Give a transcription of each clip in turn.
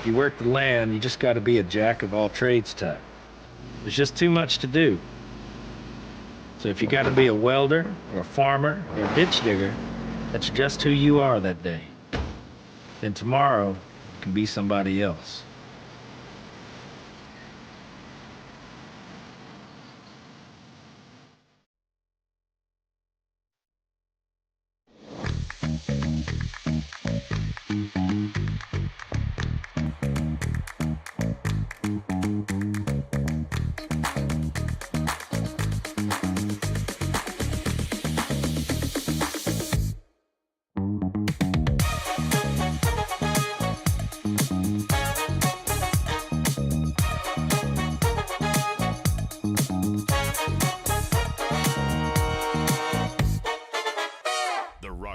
If you work the land, you just got to be a jack of all trades type. There's just too much to do. So if you got to be a welder or a farmer or a ditch digger, that's just who you are that day. Then tomorrow you can be somebody else.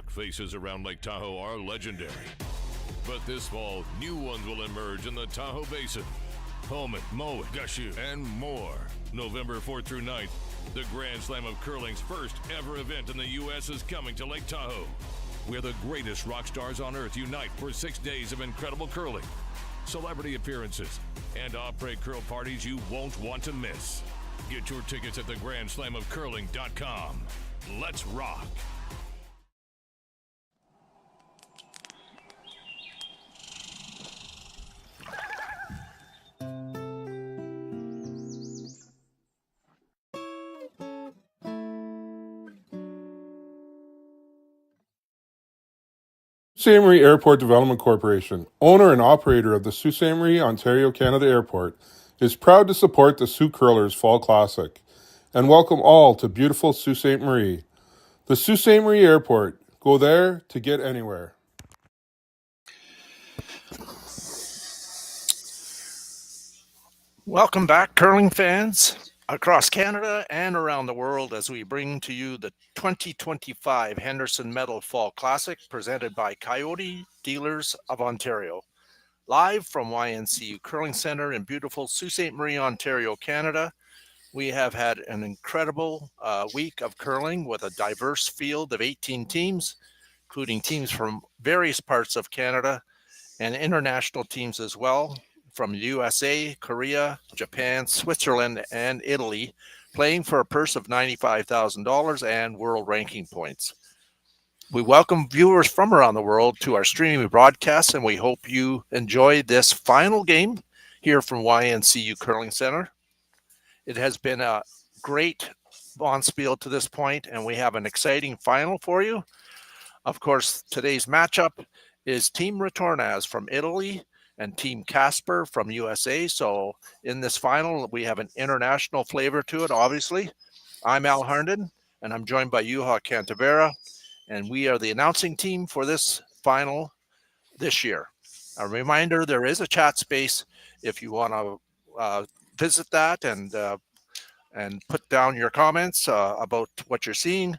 Faces around Lake Tahoe are legendary. But this fall, new ones will emerge in the Tahoe Basin. Homan, Mowat, Gushu, and more. November 4th through 9th, the Grand Slam of Curling's first ever event in the U.S. is coming to Lake Tahoe, where the greatest rock stars on earth unite for 6 days of incredible curling, celebrity appearances, and après curl parties you won't want to miss. Get your tickets at thegrandslamofcurling.com. Let's rock. Ste.Marie Airport Development Corporation, owner and operator of the Ste.Marie, Ontario, Canada Airport, is proud to support the Sault Curlers Fall Classic and welcome all to beautiful Sault Ste. Marie. The Sault Ste. Marie Airport. Go there to get anywhere. Welcome back, curling fans across Canada and around the world as we bring to you the 2025 Henderson Fall Classic presented by Kioti Dealers of Ontario. Live from YNCU Curling Center in beautiful Sault Ste. Marie, Ontario, Canada. We have had an incredible week of curling with a diverse field of 18 teams, including teams from various parts of Canada and international teams as well, from USA, Korea, Japan, Switzerland, and Italy, playing for a purse of $95,000 and world ranking points. We welcome viewers from around the world to our streaming broadcast, and we hope you enjoy this final game here from YNCU Curling Center. It has been a great bonspiel to this point, and we have an exciting final for you. Of course, today's matchup is Team Retornaz from Italy and Team Casper from USA. So in this final, we have an international flavor to it, obviously. I'm Al Harnden, and I'm joined by Juha Cantavera, and we are the announcing team for this final this year. A reminder, there is a chat space if you want to visit that and put down your comments about what you're seeing.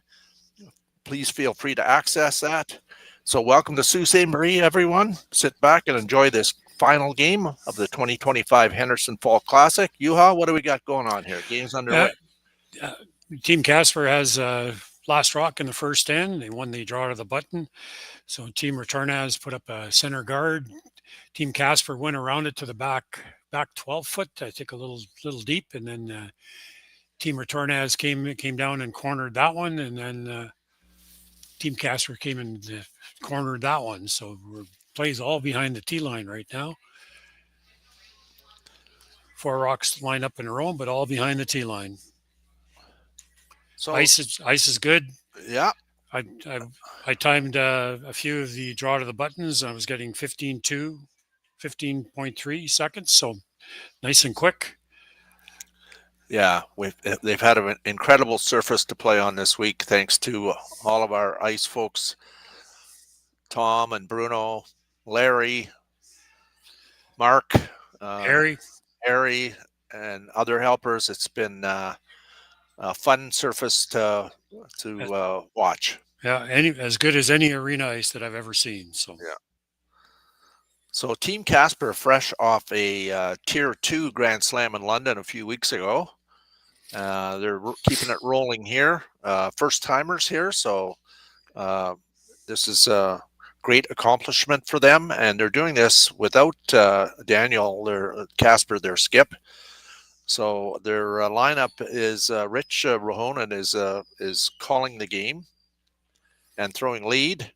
Please feel free to access that. So welcome to Sault Ste. Marie, everyone. Sit back and enjoy this final game of the 2025 Henderson Fall Classic. Juha, what do we got going on here? Game's underway. Team Casper has last rock in the first end. They won the draw to the button. So Team Retornaz put up a center guard. Team Casper went around it to the back 12 foot, I think a little deep. And then Team Retornaz came down and cornered that one. And then Team Casper came and cornered that one. So we're plays all behind the tee line right now. 4 rocks lined up in a row, but all behind the tee line. So ice is good. Yeah. I timed a few of the draw to the buttons. I was getting 15.3 seconds. So nice and quick. Yeah, they've had an incredible surface to play on this week, thanks to all of our ice folks, Tom and Bruno, Larry, Mark, Harry, and other helpers. It's been a fun surface to watch. Yeah, as good as any arena ice that I've ever seen. So yeah. So Team Casper, fresh off a Tier 2 Grand Slam in London a few weeks ago. They're keeping it rolling here. First timers here, so this is great accomplishment for them, and they're doing this without Daniel, their Casper, their skip. So their lineup is Rich Rohonen is calling the game and throwing lead.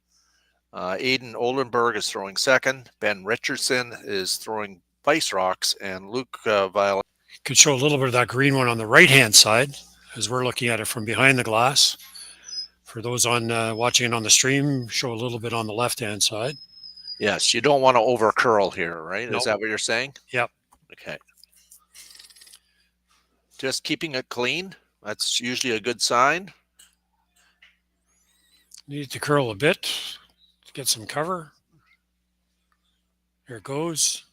Aiden Oldenburg is throwing second. Ben Richardson is throwing vice rocks, and Luke Violet. Could show a little bit of that green one on the right-hand side as we're looking at it from behind the glass. For those on watching it on the stream, show a little bit on the left-hand side. Yes, you don't want to over curl here, right? Nope. Is that what you're saying? Yep. Okay. Just keeping it clean. That's usually a good sign. Need to curl a bit to get some cover. Here it goes.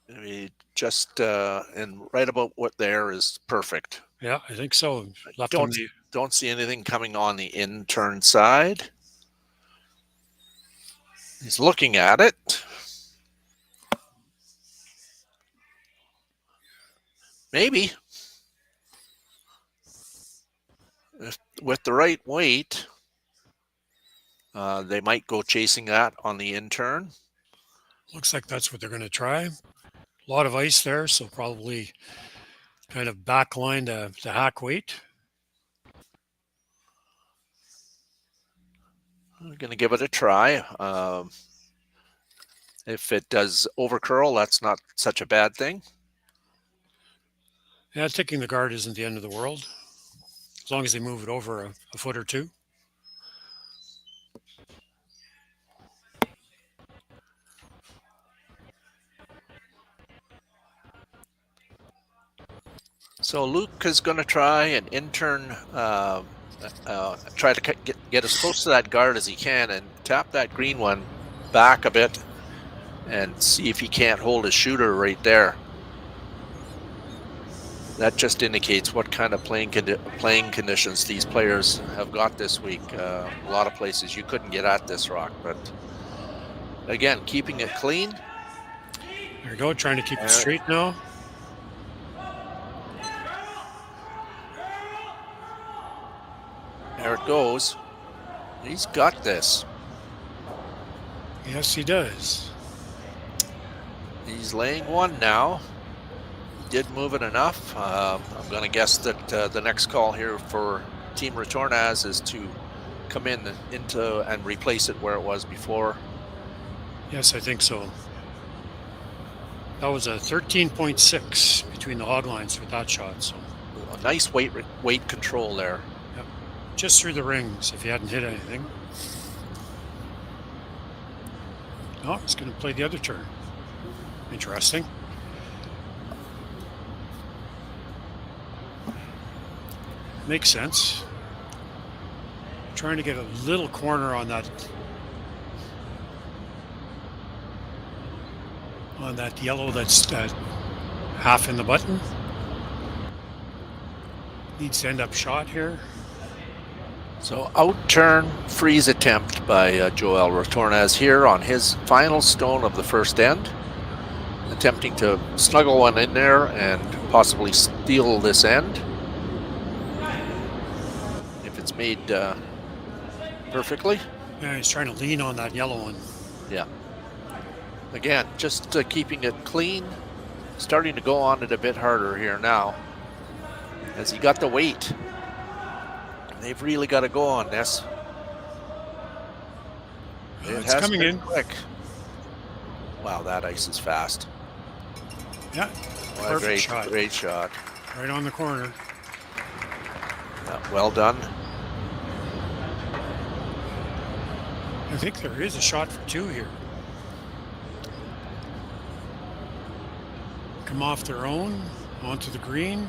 Maybe just and right about what there is perfect. Yeah, I think so. Left Don't see anything coming on the in turn side. He's looking at it. Maybe. With the right weight, they might go chasing that on the in turn. Looks like that's what they're going to try. A lot of ice there, so probably kind of backline to hack weight. I'm going to give it a try. If it does over curl, that's not such a bad thing. Yeah, taking the guard isn't the end of the world, as long as they move it over a foot or two. So Luke is going to try and in-turn, try to get as close to that guard as he can and tap that green one back a bit and see if he can't hold his shooter right there. That just indicates what kind of playing conditions these players have got this week. A lot of places you couldn't get at this rock, but again, keeping it clean. There you go, trying to keep it straight now. There it goes. He's got this. Yes, he does. He's laying one now. Did move it enough. I'm going to guess that the next call here for Team Retornaz is to come into and replace it where it was before. Yes, I think so. That was a 13.6 between the hog lines with that shot. So A nice weight control there. yep. Just through the rings if you hadn't hit anything. Oh, it's going to play the other turn. Interesting. Makes sense. Trying to get a little corner on that yellow that's half in the button. Needs to end up shot here. So out turn freeze attempt by Joel Retornaz here on his final stone of the first end. Attempting to snuggle one in there and possibly steal this end. If it's made perfectly. Yeah, he's trying to lean on that yellow one. Yeah. Again, just keeping it clean. Starting to go on it a bit harder here now. As he got the weight. They've really got to go on this. It's coming in quick. Wow, that ice is fast. Yeah, What a perfect shot. Great shot. Right on the corner. Yeah, well done. I think there is a shot for two here. Come off their own, onto the green.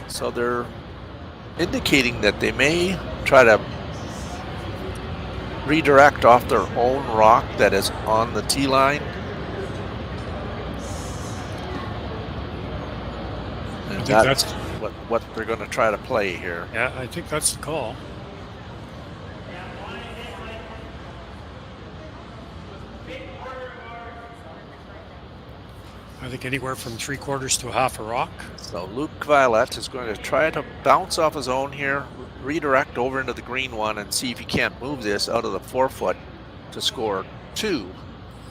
So they're indicating that they may try to redirect off their own rock that is on the tee line. And I think that's what they're going to try to play here. yeah, I think that's the call. I think anywhere from 3/4 to a half a rock. So Luke Violet is going to try to bounce off his own here, redirect over into the green one, and see if he can't move this out of the 4-foot to score 2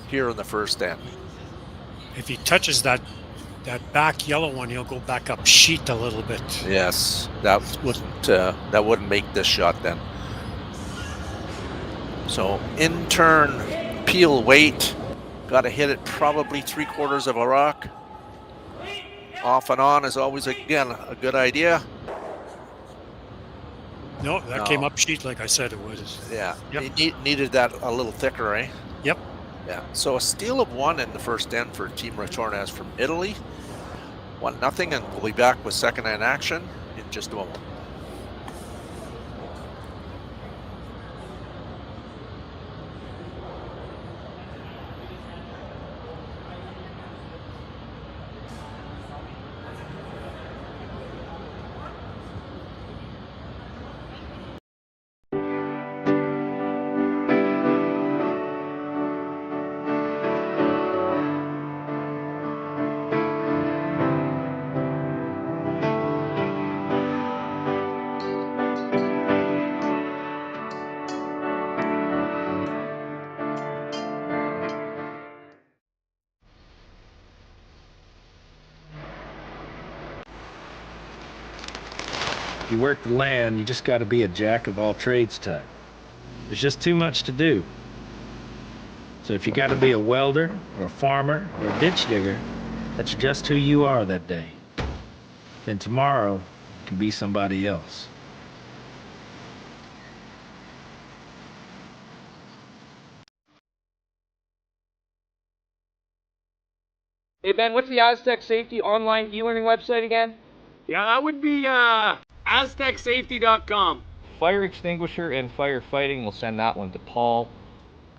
here in the first end. If he touches that back yellow one, he'll go back up sheet a little bit. Yes, that wouldn't make this shot then. So in turn, Peel weight, got to hit it probably 3/4 of a rock. Off and on is always, again, a good idea. No, that came up sheet like I said it would. Yeah, Yep. he needed that a little thicker, eh? Yep. Yeah, so a steal of 1 in the first end for Team Retornaz from Italy. 1-0, and we'll be back with second end action in just a moment. If you work the land, you just got to be a jack of all trades type. There's just too much to do. So if you got to be a welder or a farmer or a ditch digger, that's just who you are that day. Then tomorrow you can be somebody else. Hey Ben, what's the Aztec Safety online e-learning website again? Yeah, that would be aztecsafety.com. Fire extinguisher and firefighting, we'll send that one to Paul.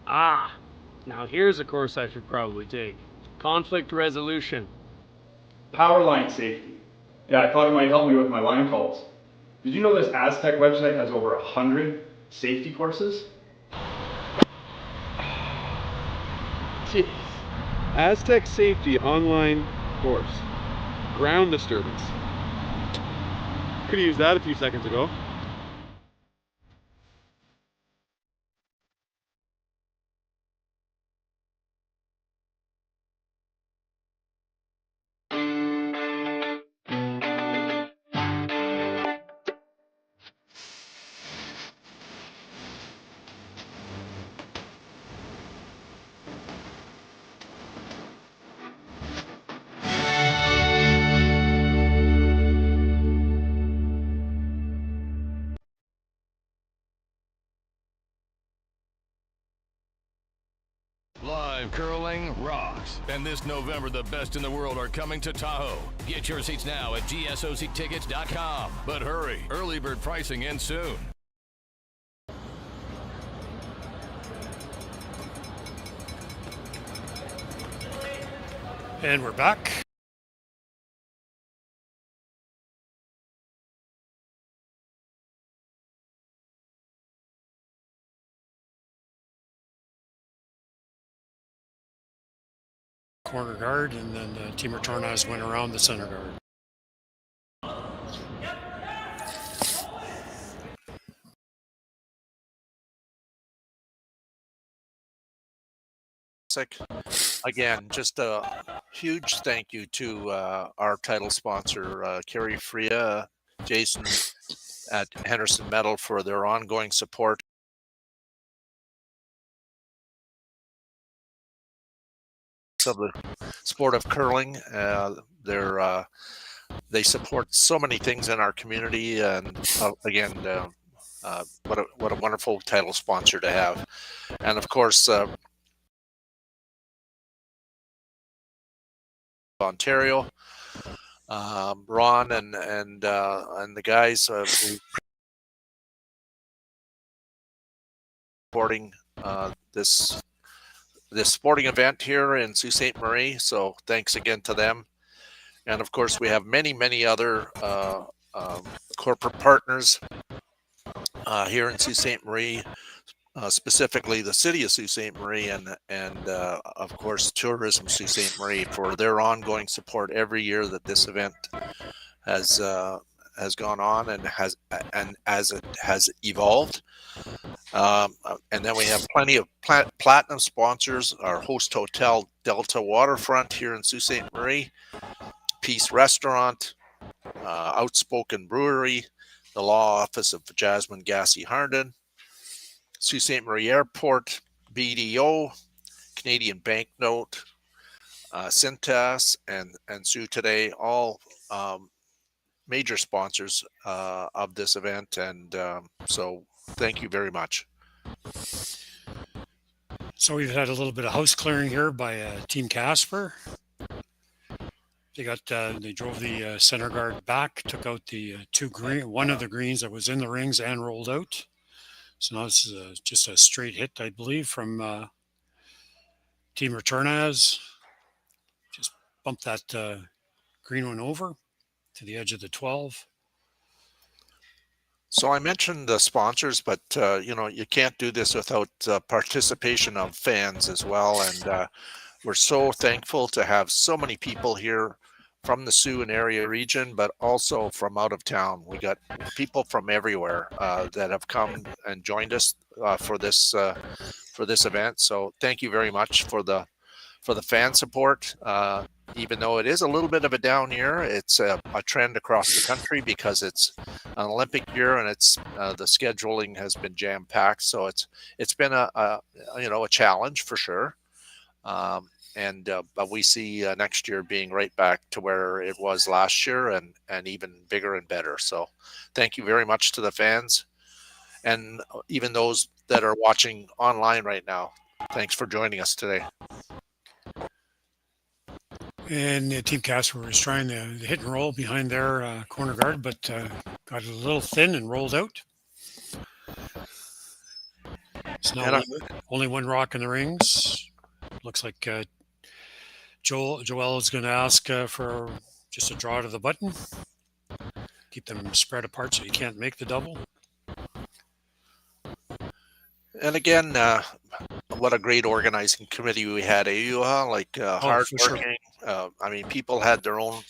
Ah, now here's a course I should probably take. Conflict resolution. Power line safety. Yeah, I thought it might help me with my line calls. Did you know this Aztec website has over 100 safety courses? Jeez. Aztec Safety online course. Ground disturbance. Could have used that a few seconds ago. Live curling rocks. And this November, the best in the world are coming to Tahoe. Get your seats now at gsoctickets.com. But hurry, early bird pricing ends soon. And we're back. Corner guard, and then Team Retornaz went around the center guard. Again, just a huge thank you to our title sponsor, Kerry Freya, Jason at Henderson Metal, for their ongoing support. Of the sport of curling. They support so many things in our community, and again, what a wonderful title sponsor to have. And of course, Ontario, Ron and the guys supporting this sporting event here in Sault Ste. Marie. So thanks again to them. And of course, we have many other corporate partners here in Sault Ste. Marie, specifically the city of Sault Ste. Marie and of course Tourism Sault Ste. Marie for their ongoing support every year that this event has gone on and as it has evolved. And then we have plenty of platinum sponsors: our host hotel Delta Waterfront here in Sault Ste. Marie, Peace Restaurant, Outspoken Brewery, the Law Office of Jasmine Gassy Harden, Sault Ste. Marie Airport, BDO, Canadian Banknote, Cintas, and Sioux Today, all major sponsors of this event. And so thank you very much. So we've had a little bit of house clearing here by Team Casper. They drove the center guard back, took out the one of the greens that was in the rings and rolled out. So now this is just a straight hit, I believe, from Team Retornaz. Just bump that green one over to the edge of the 12. So I mentioned the sponsors, but you can't do this without participation of fans as well. And we're so thankful to have so many people here from the Sioux and area region, but also from out of town. We got people from everywhere that have come and joined us for this event. So thank you very much for the fan support. Even though it is a little bit of a down year, it's a trend across the country because it's an Olympic year and it's the scheduling has been jam packed. So it's been a challenge for sure. But we see next year being right back to where it was last year and even bigger and better. So thank you very much to the fans and even those that are watching online right now. Thanks for joining us today. And Team Casper was trying to hit and roll behind their corner guard, but got a little thin and rolled out. It's now only one rock in the rings. Looks like Joel is going to ask for just a draw to the button. Keep them spread apart so you can't make the double. And again, what a great organizing committee we had. Hardworking. Sure. I mean, people had their own,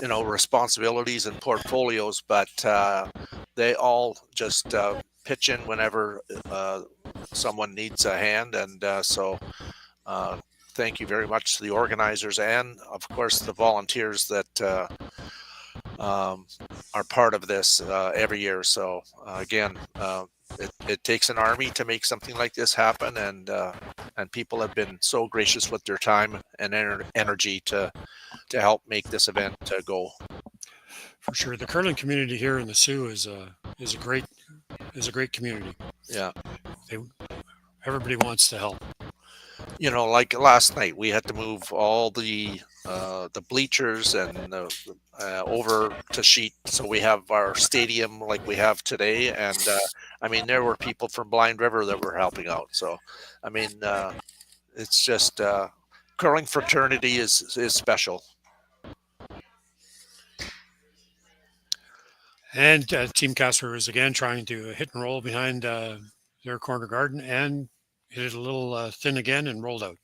responsibilities and portfolios, but they all just pitch in whenever someone needs a hand. And so thank you very much to the organizers and, of course, the volunteers that are part of this every year. So again, it takes an army to make something like this happen, and people have been so gracious with their time and energy to help make this event go. For sure, the curling community here in the Sioux is a great community. Yeah, everybody wants to help. Like last night, we had to move all the bleachers and over to sheet, so we have our stadium like we have today. And I mean, there were people from Blind River that were helping out. So, I mean, it's just curling fraternity is special. And Team Casper is again trying to hit and roll behind their corner guard and hit it a little thin again and rolled out.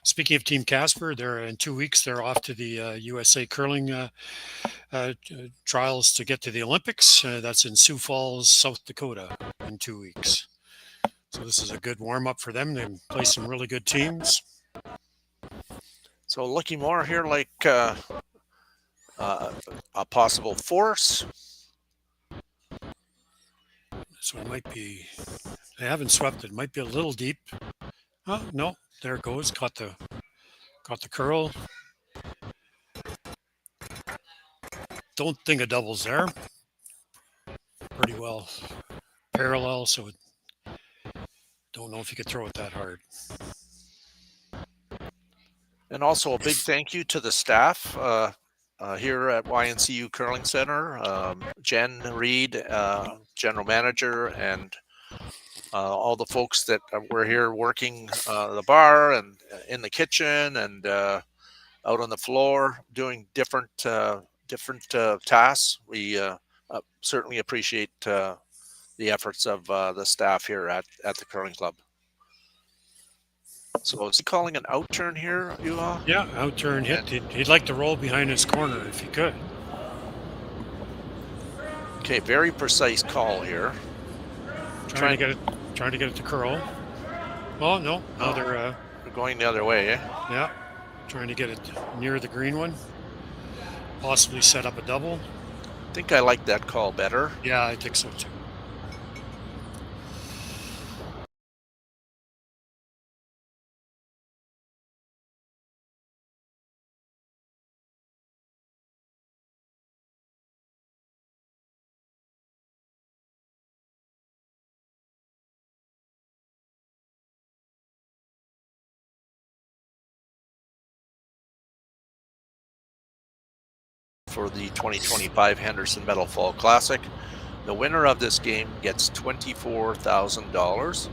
Speaking of Team Casper, they're in 2 weeks. They're off to the USA curling trials to get to the Olympics. That's in Sioux Falls, South Dakota, in 2 weeks. So this is a good warm-up for them. They play some really good teams. So looking more here like a possible force. So it might be, they haven't swept it. It might be a little deep. Oh, no, there it goes. Caught the curl. Don't think a double's there. Pretty well parallel, so don't know if you could throw it that hard. And also a big thank you to the staff here at YNCU Curling Center, Jen Reed, General Manager, and all the folks that were here working the bar and in the kitchen and out on the floor doing different tasks. We certainly appreciate the the efforts of the staff here at the curling club. So is he calling an out turn here, Yuha? Yeah, out turn hit. He'd like to roll behind his corner if he could. Okay, very precise call here. Trying to get it to curl. Oh no, now they're going the other way, eh? Yeah, trying to get it near the green one. Possibly set up a double. I think I like that call better. Yeah, I think so too. For the 2025 Henderson Fall Classic. The winner of this game gets $24,000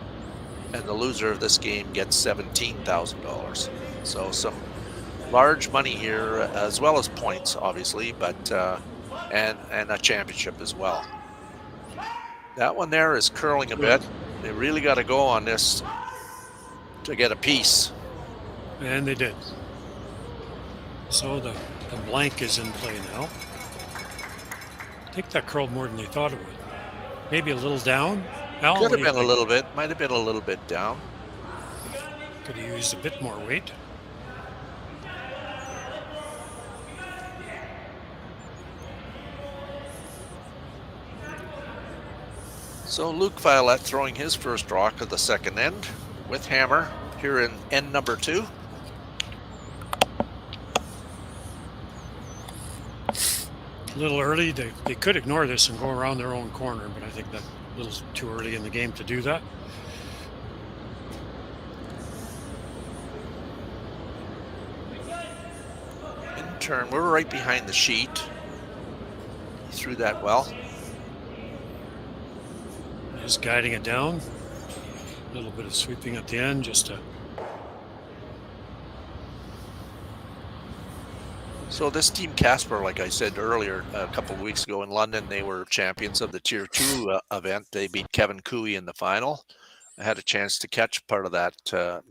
and the loser of this game gets $17,000. So some large money here, as well as points, obviously, but and a championship as well. That one there is curling a bit. They really got to go on this to get a piece. And they did. So the blank is in play now. I think that curled more than they thought it would. Maybe a little down. Al, could have been a little bit. Might have been a little bit down. Could have used a bit more weight. So Luke Violet throwing his first rock of the second end with hammer here in end number 2. A little early. They could ignore this and go around their own corner, but I think that's a little too early in the game to do that. In turn, we're right behind the sheet. He threw that well. Just guiding it down. A little bit of sweeping at the end just to... So this team Casper, like I said earlier, a couple of weeks ago in London, they were champions of the Tier 2 event. They beat Kevin Cooey in the final. I had a chance to catch part of that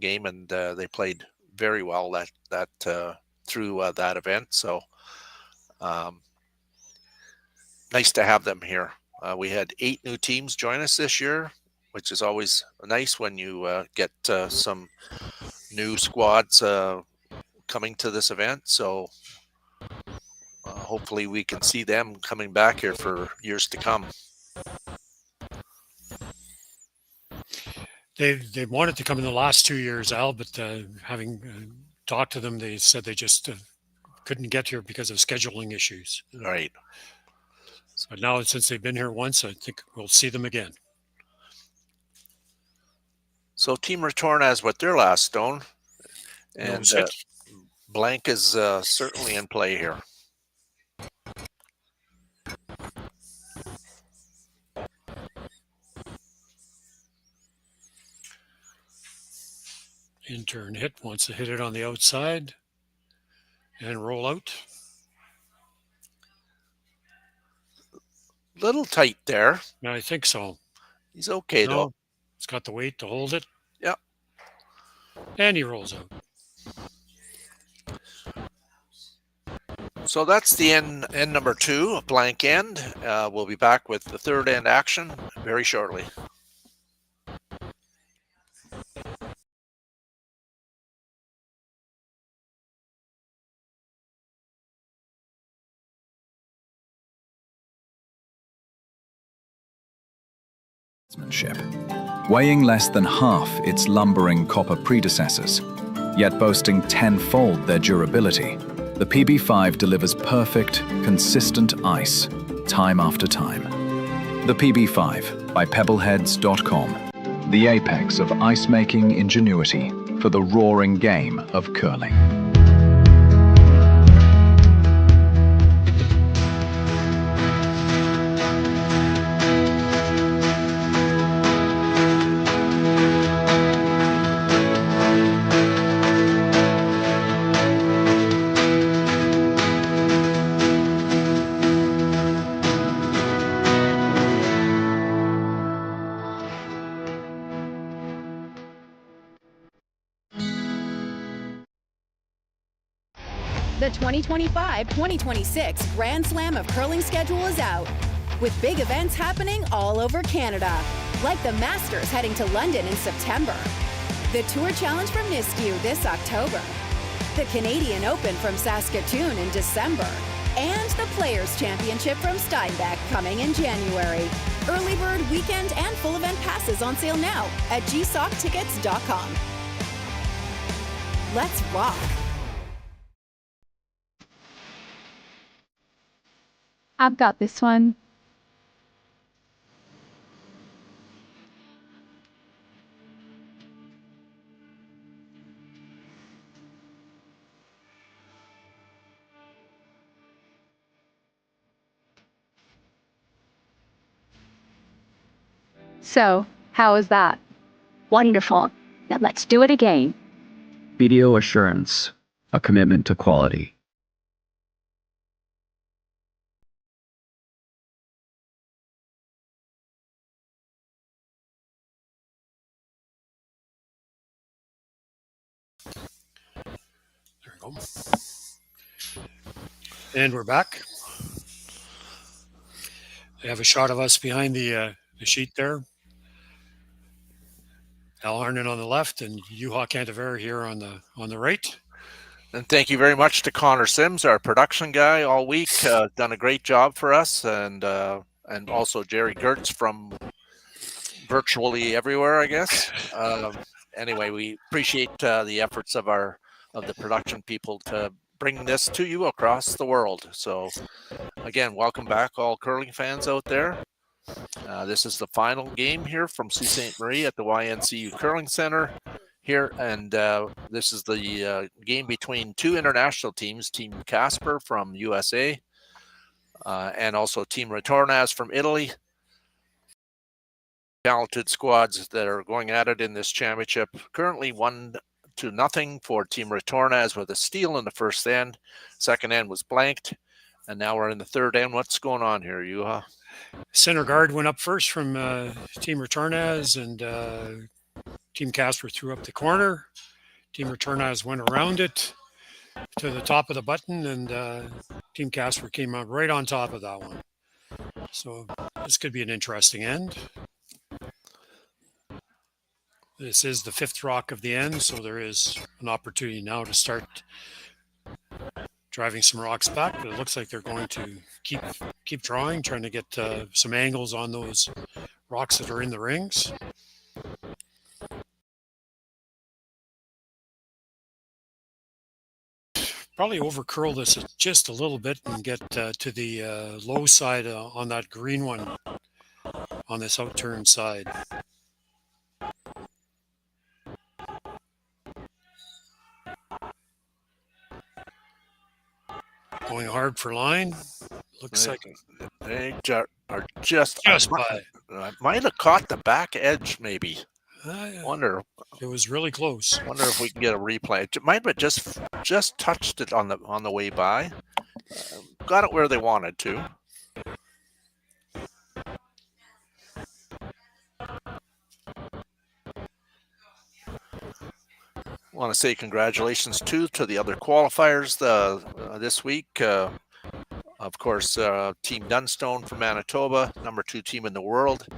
game, and they played very well through that event. So nice to have them here. We had 8 new teams join us this year, which is always nice when you get some new squads coming to this event. So hopefully we can see them coming back here for years to come. They wanted to come in the last 2 years, Al, but having talked to them, they said they just couldn't get here because of scheduling issues. Right. But now, since they've been here once, I think we'll see them again. So Team Retornaz with their last stone. And blank is certainly in play here. In turn hit, wants to hit it on the outside and roll out. Little tight there. Yeah, I think so. He's okay though. He's got the weight to hold it. Yeah. And he rolls out. So that's the end number 2, a blank end. We'll be back with the third end action very shortly. Weighing less than half its lumbering copper predecessors, yet boasting tenfold their durability, the PB5 delivers perfect, consistent ice, time after time. The PB5 by pebbleheads.com, the apex of ice-making ingenuity for the roaring game of curling. The 2025-2026 Grand Slam of Curling schedule is out, with big events happening all over Canada, like the Masters heading to London in September, the Tour Challenge from YNCU this October, the Canadian Open from Saskatoon in December, and the Players' Championship from Steinbach coming in January. Early bird weekend and full event passes on sale now at gsoctickets.com. Let's rock. I've got this one. So, how is that? Wonderful. Now let's do it again. BDO Assurance, a commitment to quality. There we go. And we're back. They have a shot of us behind the sheet there. Al Harnan on the left and Juha Cantaver here on the right. And thank you very much to Connor Sims, our production guy all week. Done a great job for us, and also Jerry Gertz from virtually everywhere, I guess. Anyway, we appreciate the efforts of the production people to bring this to you across the world. So, again, welcome back, all curling fans out there. This is the final game here from Sault Ste. Marie at the YNCU Curling Center here, and this is the game between two international teams, Team Casper from USA and also Team Retornaz from Italy. Talented squads that are going at it in this championship. Currently 1-0 for Team Retornaz with a steal in the first end. Second end was blanked, and now we're in the third end. What's going on here, Juha? Center guard went up first from Team Retornaz, and Team Casper threw up the corner. Team Retornaz went around it to the top of the button, and Team Casper came out right on top of that one. So this could be an interesting end. This is the fifth rock of the end, so there is an opportunity now to start driving some rocks back, but it looks like they're going to keep drawing, trying to get some angles on those rocks that are in the rings. Probably over curl this just a little bit and get to the low side on that green one on this outturn side. Going hard for line. Looks like they are just by. Might have caught the back edge, maybe. Wonder. It was really close. Wonder if we can get a replay. It might have just touched it on the way by. Got it where they wanted to. I want to say congratulations to the other qualifiers this week. Of course, Team Dunstone from Manitoba, number 2 team in the world.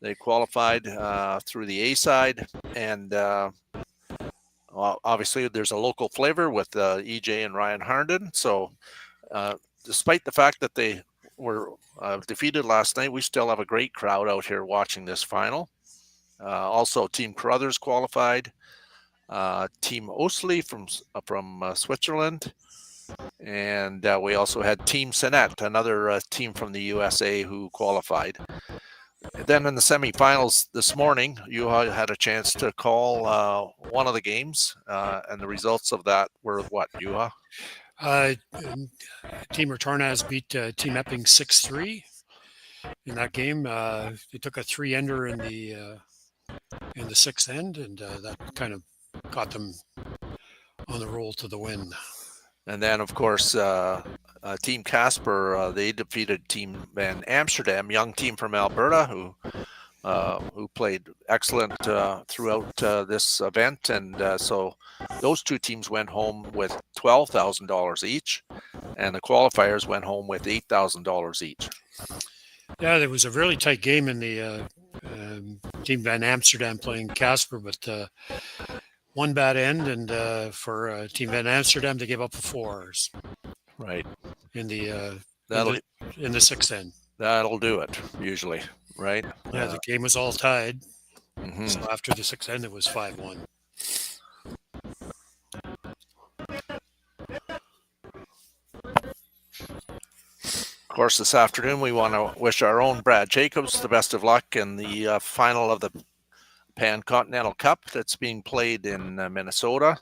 They qualified through the A side, and obviously there's a local flavor with EJ and Ryan Harnden. So despite the fact that they were defeated last night, we still have a great crowd out here watching this final. Also, Team Carruthers qualified. Team Osli from Switzerland, and we also had Team Sinet, another team from the USA who qualified. Then in the semifinals this morning, you had a chance to call one of the games, and the results of that were what, Juha? Team Retornaz beat Team Epping 6-3 in that game. They took a 3-ender in the sixth end, and that kind of got them on the roll to the win. And then, of course, Team Casper, they defeated Team Van Amsterdam, young team from Alberta, who who played excellent throughout this event. And so those two teams went home with $12,000 each, and the qualifiers went home with $8,000 each. Yeah, there was a really tight game in the Team Van Amsterdam playing Casper, but one bad end, and for Team Van Amsterdam, they gave up 4s. Right. In the in the 6th end. That'll do it usually, right? Yeah, the game was all tied. Mm-hmm. So after the 6th end, it was 5-1. Of course, this afternoon we want to wish our own Brad Jacobs the best of luck in the final of the Pan Continental Cup that's being played in Minnesota.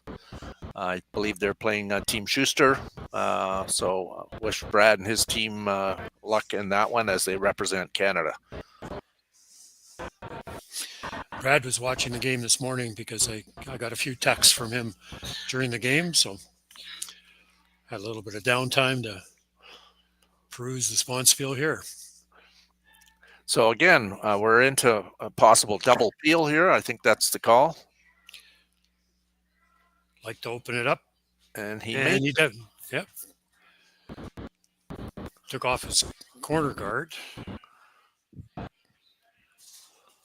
I believe they're playing Team Schuster. So wish Brad and his team luck in that one as they represent Canada. Brad was watching the game this morning because I got a few texts from him during the game. So had a little bit of downtime to peruse the sponsor field here. So again, we're into a possible double peel here. I think that's the call. Like to open it up. And he did. Yep. Took off his corner guard.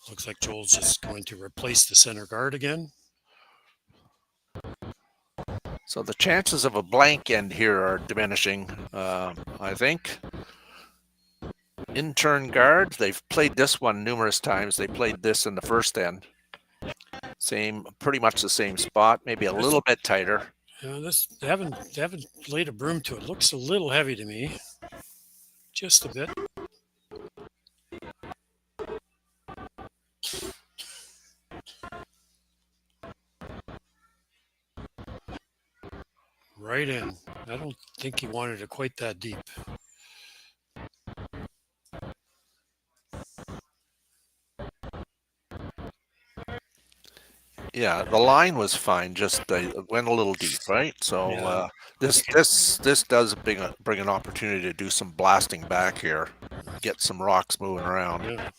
Looks like Joel's just going to replace the center guard again. So the chances of a blank end here are diminishing, I think. Intern guard, they've played this one numerous times. They played this in the first end. Pretty much the same spot, maybe a little bit tighter. Yeah, they haven't laid a broom to it. Looks a little heavy to me, just a bit. Right in. I don't think he wanted it quite that deep. Yeah, the line was fine. Just went a little deep, right? So Yeah. this does bring an opportunity to do some blasting back here, get some rocks moving around. Yeah.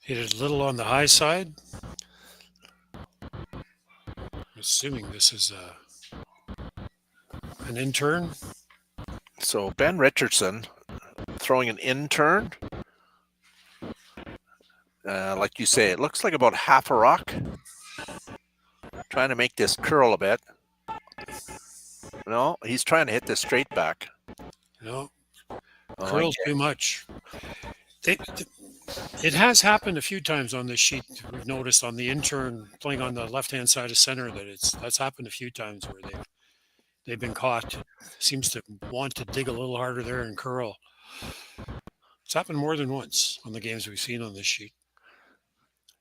Hit it a little on the high side. Assuming this is an intern. So Ben Richardson throwing an intern. Like you say, it looks like about half a rock. Trying to make this curl a bit. No, he's trying to hit this straight back. No, curled too much. It has happened a few times on this sheet. We've noticed on the intern playing on the left-hand side of center that that's happened a few times where they've been caught. Seems to want to dig a little harder there and curl. It's happened more than once on the games we've seen on this sheet.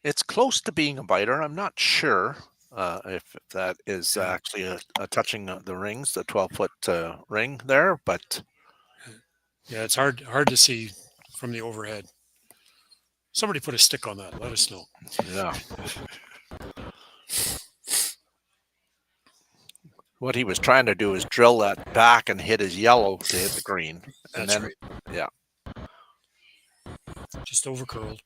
It's close to being a biter. I'm not sure if that is actually a touching the rings, the 12-foot ring there, but yeah, it's hard to see from the overhead. Somebody put a stick on that. Let us know. Yeah. What he was trying to do is drill that back and hit his yellow to hit the green. And That's then, right. Yeah. Just over curled.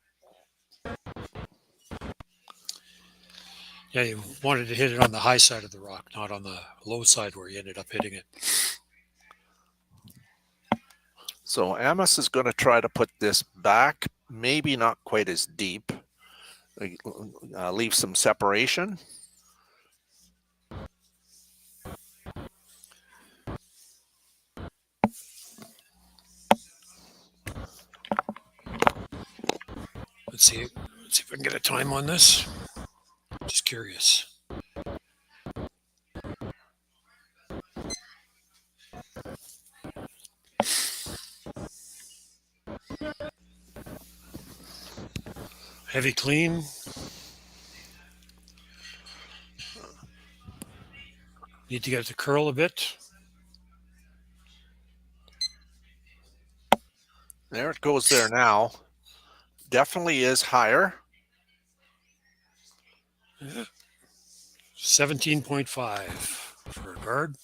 Yeah, you wanted to hit it on the high side of the rock, not on the low side where you ended up hitting it. So Amos is going to try to put this back, maybe not quite as deep, leave some separation. Let's see if we can get a time on this. Just curious. Heavy clean. Need to get it to curl a bit. There it goes there now. Definitely is higher. Yeah. 17.5 for Guard.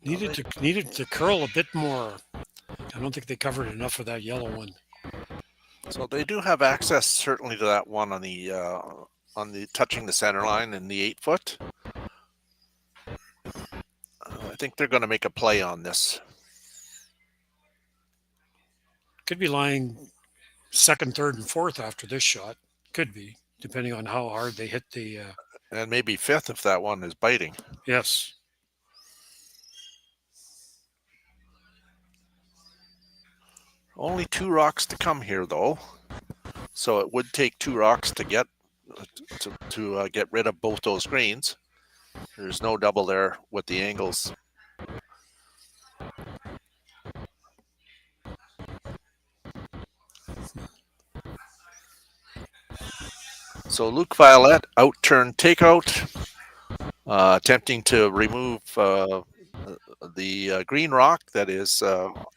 Needed to curl a bit more. I don't think they covered enough of that yellow one. So they do have access certainly to that one on the touching the center line in the 8-foot. I think they're going to make a play on this. Could be lying second, third, and fourth after this shot. Could be, depending on how hard they hit the. And maybe fifth if that one is biting. Yes. Only 2 rocks to come here, though. So it would take 2 rocks to get get rid of both those greens. There's no double there with the angles. So Luke Violette, out-turn takeout, attempting to remove the green rock that is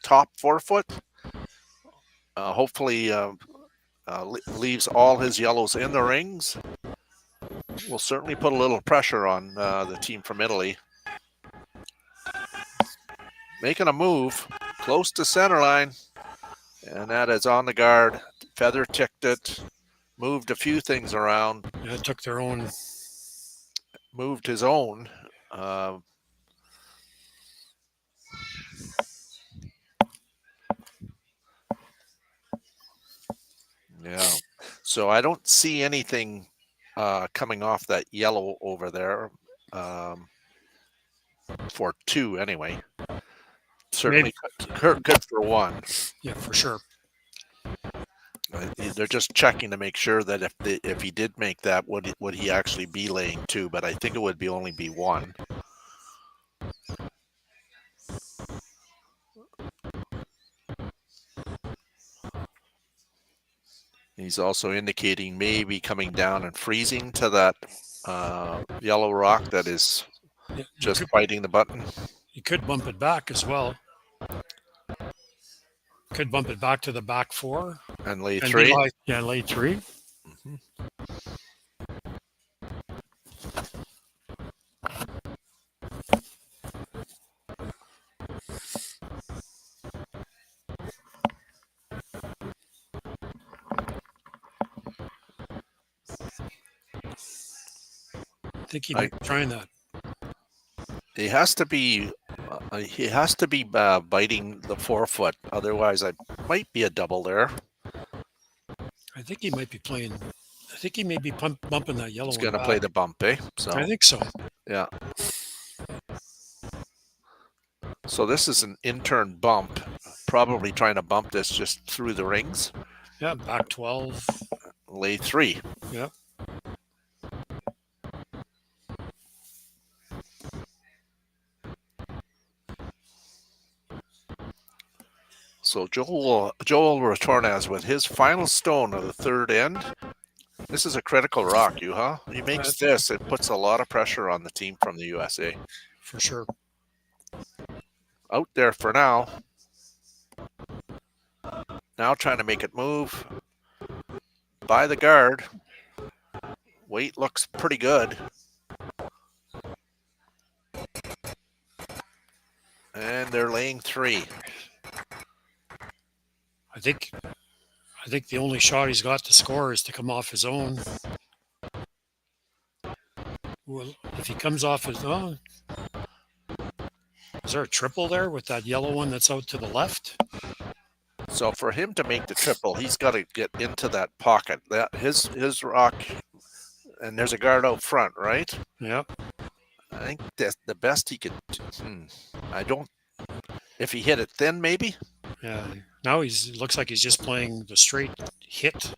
top 4-foot. Hopefully leaves all his yellows in the rings. Will certainly put a little pressure on the team from Italy. Making a move close to center line, and that is on the guard. Feather ticked it, moved a few things around. Yeah, took their own. Moved his own. Yeah, so I don't see anything coming off that yellow over there for 2 anyway. Certainly good for 1. Yeah, for sure. They're just checking to make sure that if he did make that, would he actually be laying 2? But I think it would only be 1. He's also indicating maybe coming down and freezing to that yellow rock that is just biting the button. You could bump it back as well. Could bump it back to the back 4. And lay 3. Lay 3. Mm-hmm. I think he might be trying that. He has to be biting the 4-foot. Otherwise, I might be a double there. I think he might be playing. I think he may be bumping that yellow. He's going to play the bump, eh? So I think so. Yeah. So this is an in-turn bump. Probably trying to bump this just through the rings. Yeah, back 12. Lay 3. Yeah. So Joel Retornaz with his final stone of the 3rd end. This is a critical rock, huh? He makes this, it puts a lot of pressure on the team from the USA. For sure. Out there for now. Now trying to make it move. By the guard. Weight looks pretty good. And they're laying 3. I think the only shot he's got to score is to come off his own. Well, if he comes off his own, is there a triple there with that yellow one that's out to the left? So for him to make the triple, he's got to get into that pocket. That his rock, and there's a guard out front, right? Yeah. I think that's the best he could. I don't. If he hit it thin, maybe. Yeah. Now looks like he's just playing the straight hit.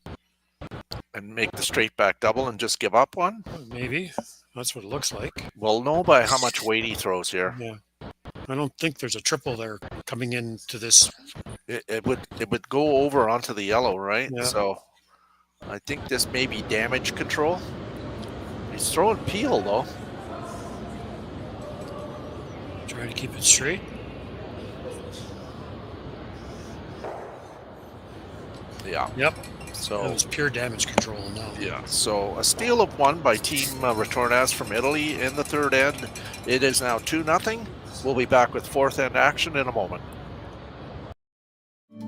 And make the straight back double and just give up one? Maybe. That's what it looks like. We'll know by how much weight he throws here. Yeah. I don't think there's a triple there coming into this. It would go over onto the yellow, right? Yeah. So I think this may be damage control. He's throwing peel, though. Trying to keep it straight. Yeah. Yep. So that was pure damage control now. Yeah, so a steal of 1 by Team Retornaz from Italy in the third end. It is now 2-0. We'll be back with fourth end action in a moment.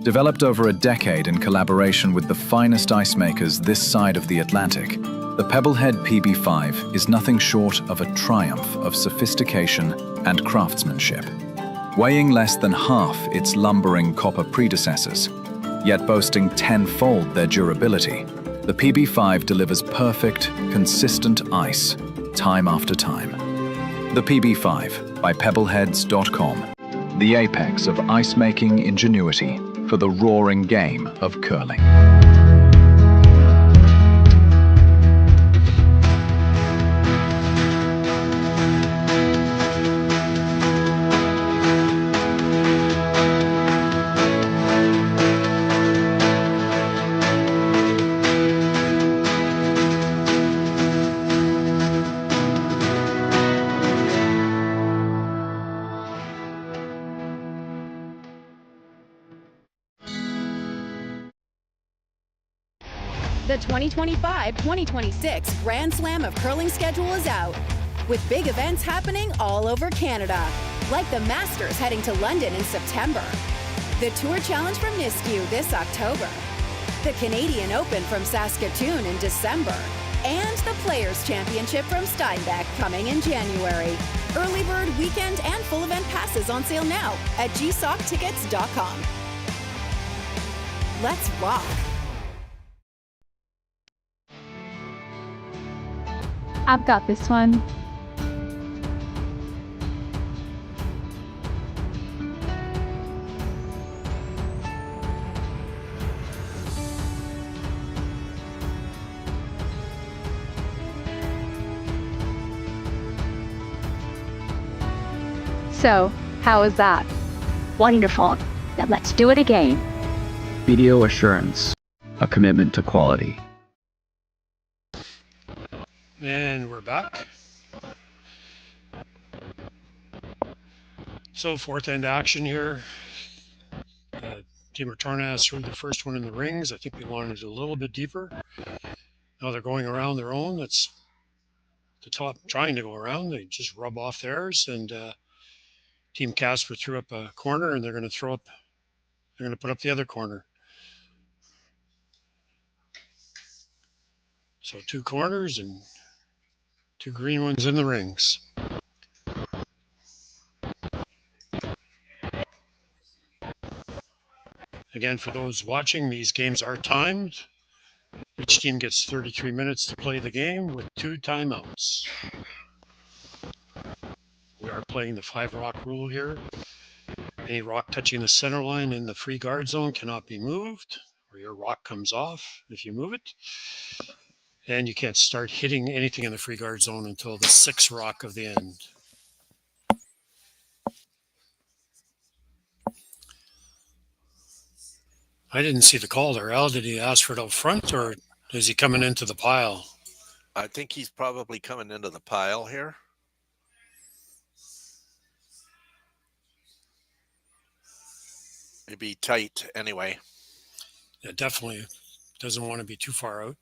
Developed over a decade in collaboration with the finest ice makers this side of the Atlantic, the Pebblehead PB5 is nothing short of a triumph of sophistication and craftsmanship. Weighing less than half its lumbering copper predecessors, yet boasting tenfold their durability, the PB5 delivers perfect, consistent ice, time after time. The PB5 by Pebbleheads.com, the apex of ice-making ingenuity for the roaring game of curling. The 2025-2026 Grand Slam of Curling schedule is out, with big events happening all over Canada, like the Masters heading to London in September, the Tour Challenge from YNCU this October, the Canadian Open from Saskatoon in December, and the Players' Championship from Steinbach coming in January. Early bird weekend and full event passes on sale now at gsoctickets.com. Let's rock! I've got this one. So, how was that? Wonderful. Now let's do it again. BDO Assurance, a commitment to quality. And we're back. So fourth end action here. Team Retornaz threw the first one in the rings. I think they wanted it a little bit deeper. Now they're going around their own. That's the top trying to go around. They just rub off theirs, and Team Casper threw up a corner, and they're going to put up the other corner. So 2 corners and 2 green ones in the rings. Again, for those watching, these games are timed. Each team gets 33 minutes to play the game with 2 timeouts. We are playing the 5 rock rule here. Any rock touching the center line in the free guard zone cannot be moved, or your rock comes off if you move it. And you can't start hitting anything in the free guard zone until the 6th rock of the end. I didn't see the call there. Al, did he ask for it out front, or is he coming into the pile? I think he's probably coming into the pile here. It'd be tight anyway. Yeah, definitely doesn't want to be too far out.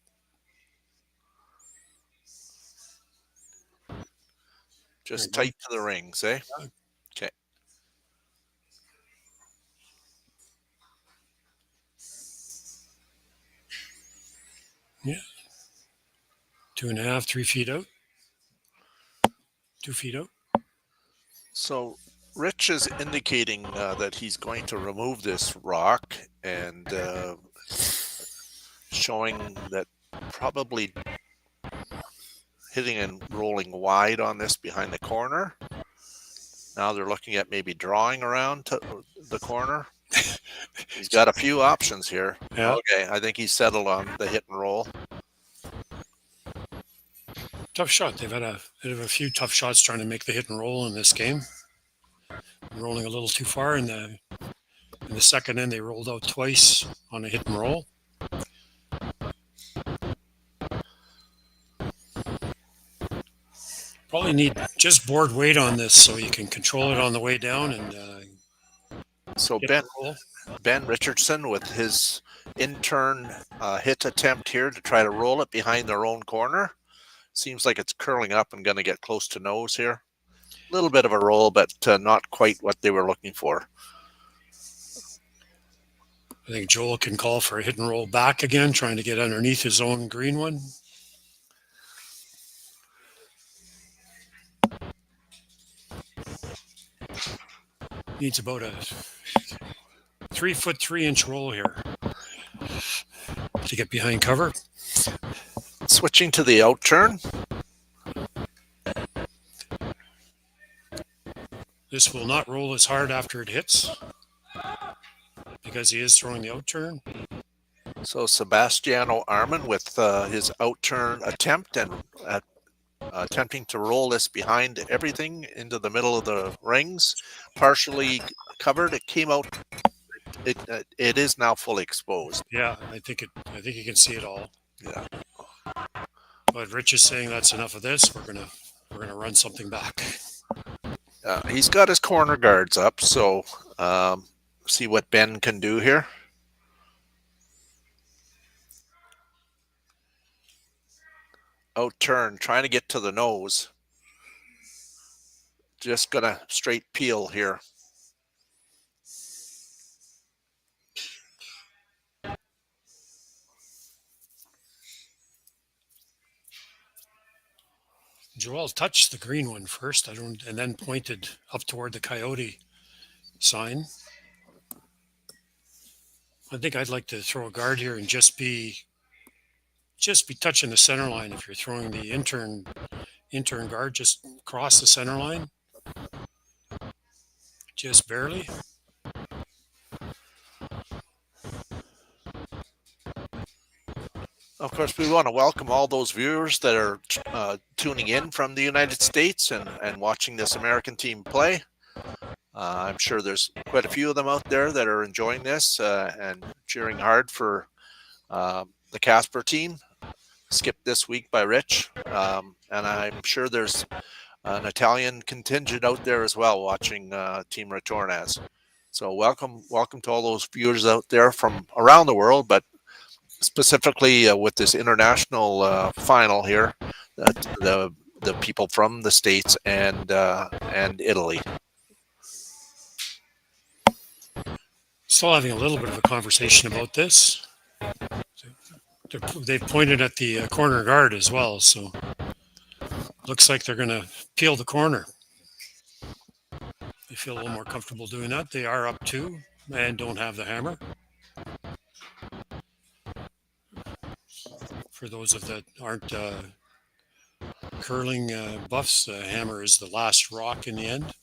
Just tight to the rings, eh? Okay. Yeah. 2.5, 3 feet out. 2 feet out. So Rich is indicating that he's going to remove this rock and showing that probably hitting and rolling wide on this behind the corner. Now they're looking at maybe drawing around to the corner. He's got a few options here. Yeah. Okay, I think he's settled on the hit and roll. Tough shot. They've had a few tough shots trying to make the hit and roll in this game. Rolling a little too far in the second end. They rolled out twice on a hit and roll. Probably need just board weight on this so you can control it on the way down. And so Ben Richardson with his in-turn hit attempt here to try to roll it behind their own corner. Seems like it's curling up and going to get close to nose here. A little bit of a roll, but not quite what they were looking for. I think Joel can call for a hit and roll back again, trying to get underneath his own green one. Needs about a 3-foot 3-inch roll here to get behind cover. Switching to the out turn. This will not roll as hard after it hits because he is throwing the out turn. So Sebastiano Arman with his out turn attempt and attempting to roll this behind everything into the middle of the rings, partially covered. It came out. It is now fully exposed. Yeah, I think you can see it all. Yeah. But Rich is saying that's enough of this. We're gonna run something back. He's got his corner guards up, so see what Ben can do here. Out turn, trying to get to the nose. Just gonna straight peel here. Joel touched the green one first, and then pointed up toward the Coyote sign. I think I'd like to throw a guard here and just be touching the center line. If you're throwing the intern guard, just cross the center line, just barely. Of course, we want to welcome all those viewers that are tuning in from the United States and watching this American team play. I'm sure there's quite a few of them out there that are enjoying this and cheering hard for the Casper team. Skipped this week by Rich. And I'm sure there's an Italian contingent out there as well watching Team Retornaz. So welcome to all those viewers out there from around the world, but specifically with this international final here, the people from the States and Italy. Still having a little bit of a conversation about this. They've pointed at the corner guard as well, so looks like they're going to peel the corner. They feel a little more comfortable doing that. They are up 2 and don't have the hammer. For those of that aren't curling buffs, the hammer is the last rock in the end.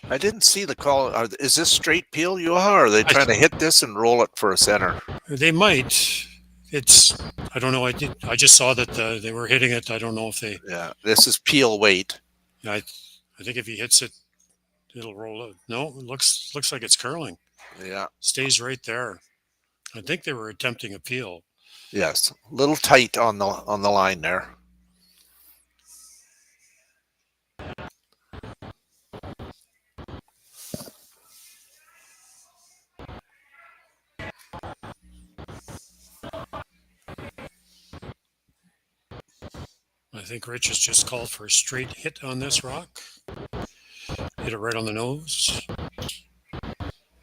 I didn't see the call. Is this straight peel, Juha, or are they trying to hit this and roll it for a center? They might. I don't know. I just saw that they were hitting it. I don't know if they. Yeah, this is peel weight. I think if he hits it, it'll roll out. No, it looks like it's curling. Yeah, stays right there. I think they were attempting a peel. Yes, a little tight on the line there. I think Rich has just called for a straight hit on this rock. Hit it right on the nose.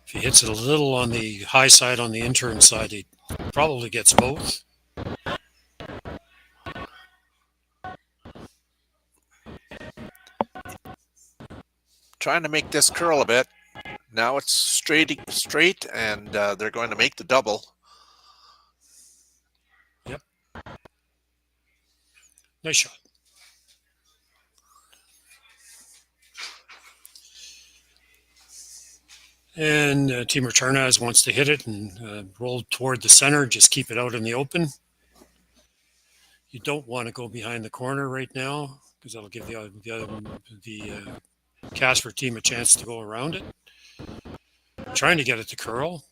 If he hits it a little on the high side, on the intern side, he probably gets both. Trying to make this curl a bit. Now it's straight, and they're going to make the double. Yep. Nice shot. And Team Retornaz wants to hit it and roll toward the center. Just keep it out in the open. You don't want to go behind the corner right now because that'll give the Casper team a chance to go around it. Trying to get it to curl.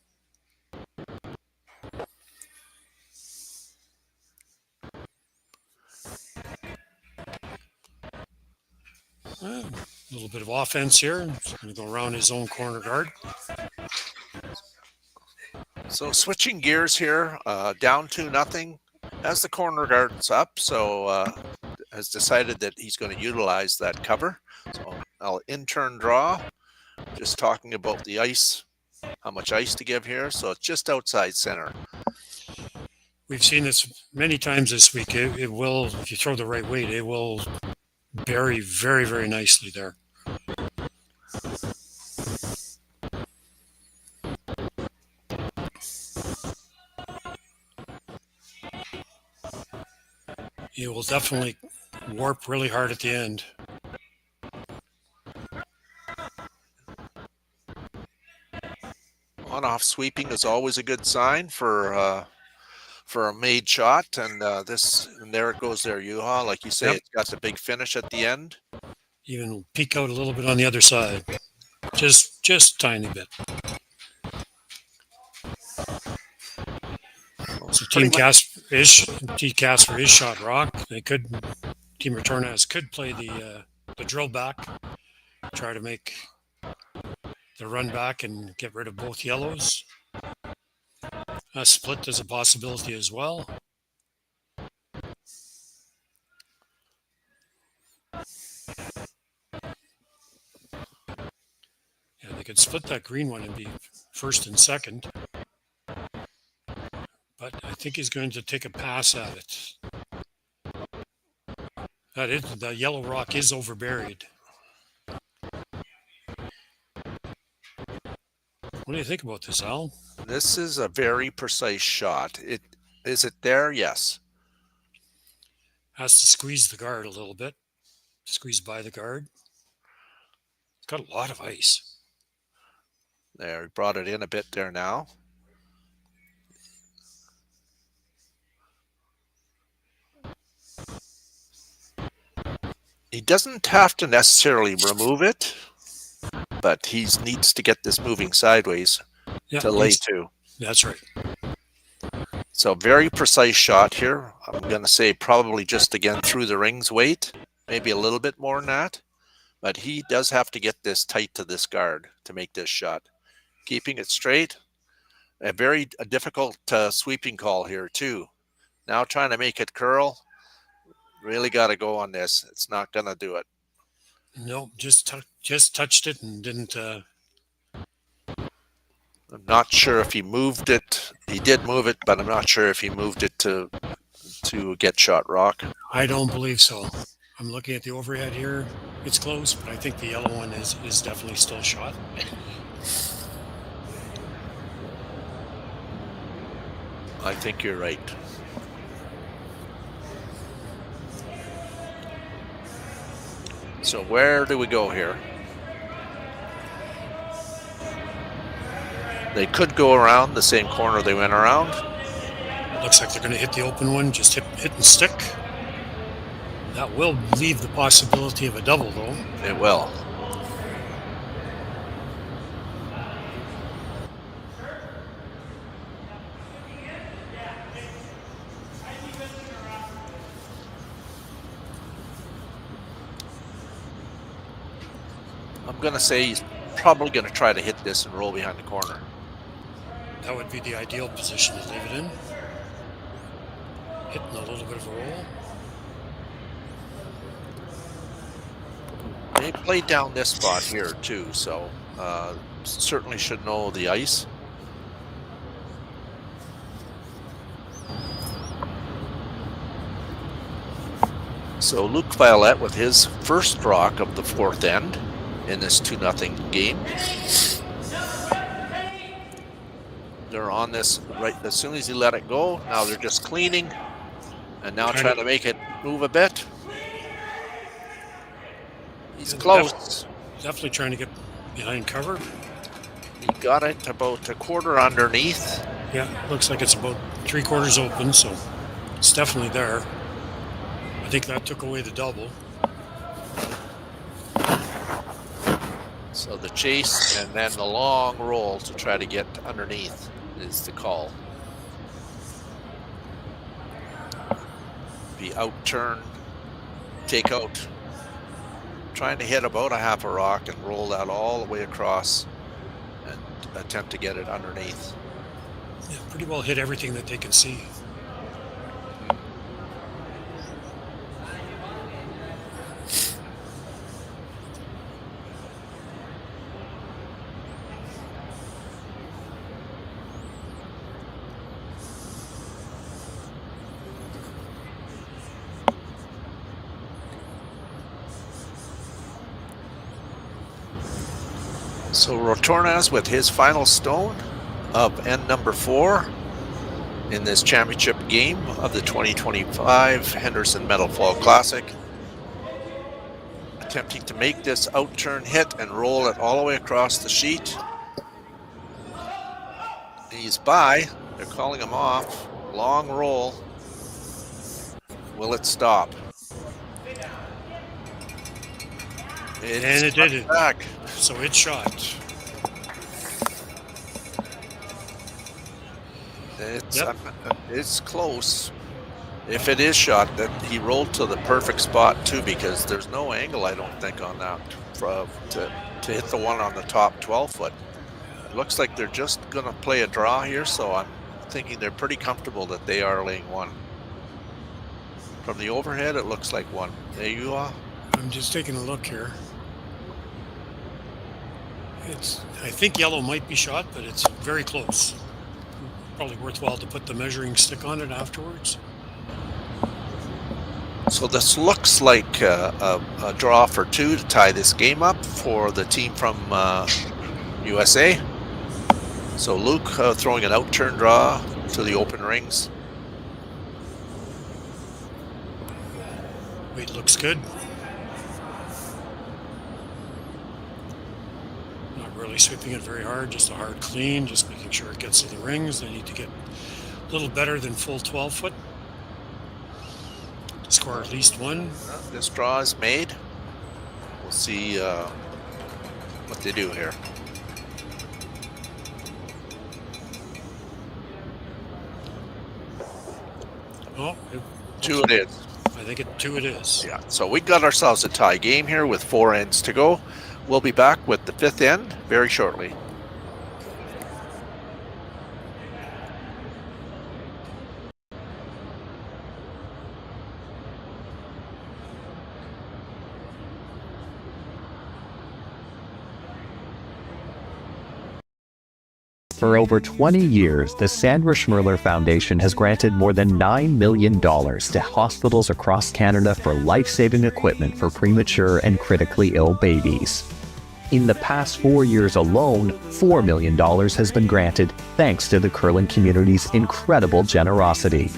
A little bit of offense here. He's going to go around his own corner guard. So switching gears here, down 2-0 as the corner guard's up. So has decided that he's going to utilize that cover. So I'll in-turn draw, just talking about the ice, how much ice to give here. So it's just outside center. We've seen this many times this week. It will, if you throw the right weight, it will bury very, very nicely there. It will definitely warp really hard at the end. On-off sweeping is always a good sign for a made shot, and there it goes there, Yuha. Like you say, Yep. It's got the big finish at the end. Even peek out a little bit on the other side, just a tiny bit. So Team Casper is shot rock. Team Retornaz could play the drill back, try to make the run back and get rid of both yellows. A split is a possibility as well. Yeah, they could split that green one and be first and second. But I think he's going to take a pass at it. The yellow rock is overburied. What do you think about this, Al? This is a very precise shot. Is it there? Yes. Has to squeeze the guard a little bit. Squeeze by the guard. It's got a lot of ice. There, he brought it in a bit there now. He doesn't have to necessarily remove it, but he needs to get this moving sideways to lay two. That's right. So very precise shot here. I'm going to say probably just again through the rings weight, maybe a little bit more than that. But he does have to get this tight to this guard to make this shot. Keeping it straight. A very difficult sweeping call here too. Now trying to make it curl. Really got to go on this. It's not going to do it. No, just touched it and didn't. I'm not sure if he moved it. He did move it, but I'm not sure if he moved it to get shot rock. I don't believe so. I'm looking at the overhead here. It's close, but I think the yellow one is definitely still shot. I think you're right. So where do we go here? They could go around the same corner they went around. Looks like they're going to hit the open one, just hit and stick. That will leave the possibility of a double, though. It will. I'm going to say he's probably going to try to hit this and roll behind the corner. That would be the ideal position to leave it in. Hitting a little bit of a roll. They played down this spot here too, so certainly should know the ice. So Luke Violette with his first rock of the fourth end in this 2-0 game. They're on this right as soon as he let it go. Now they're just cleaning and now trying to make it move a bit. He's close. Definitely trying to get behind cover. He got it about a quarter underneath. Yeah, looks like it's about 3/4 open, so it's definitely there. I think that took away the double. So the chase and then the long roll to try to get underneath is the call. The out turn, take out. Trying to hit about a half a rock and roll that all the way across and attempt to get it underneath. Yeah, pretty well hit everything that they can see. So Retornaz with his final stone of end number 4 in this championship game of the 2025 Henderson Fall Classic. Attempting to make this outturn hit and roll it all the way across the sheet. He's by. They're calling him off. Long roll. Will it stop? And it did it. Back. So it shot. It's close. If it is shot, that he rolled to the perfect spot too, because there's no angle, I don't think, on that to hit the one on the top 12 foot. It looks like they're just going to play a draw here, so I'm thinking they're pretty comfortable that they are laying 1. From the overhead, it looks like 1. There you are. I'm just taking a look here. I think yellow might be shot, but it's very close. Probably worthwhile to put the measuring stick on it afterwards. So this looks like a draw for 2 to tie this game up for the team from USA. So Luke throwing an outturn draw to the open rings. Weight looks good. Really sweeping it very hard, just a hard clean, just making sure it gets to the rings. They need to get a little better than full 12 foot to score at least 1. This draw is made. We'll see what they do here. Oh, 2 it is. I think 2 it is. Yeah, so we got ourselves a tie game here with 4 ends to go. We'll be back with the 5th end very shortly. For over 20 years, the Sandra Schmirler Foundation has granted more than $9 million to hospitals across Canada for life-saving equipment for premature and critically ill babies. In the past 4 years alone, $4 million has been granted thanks to the curling community's incredible generosity.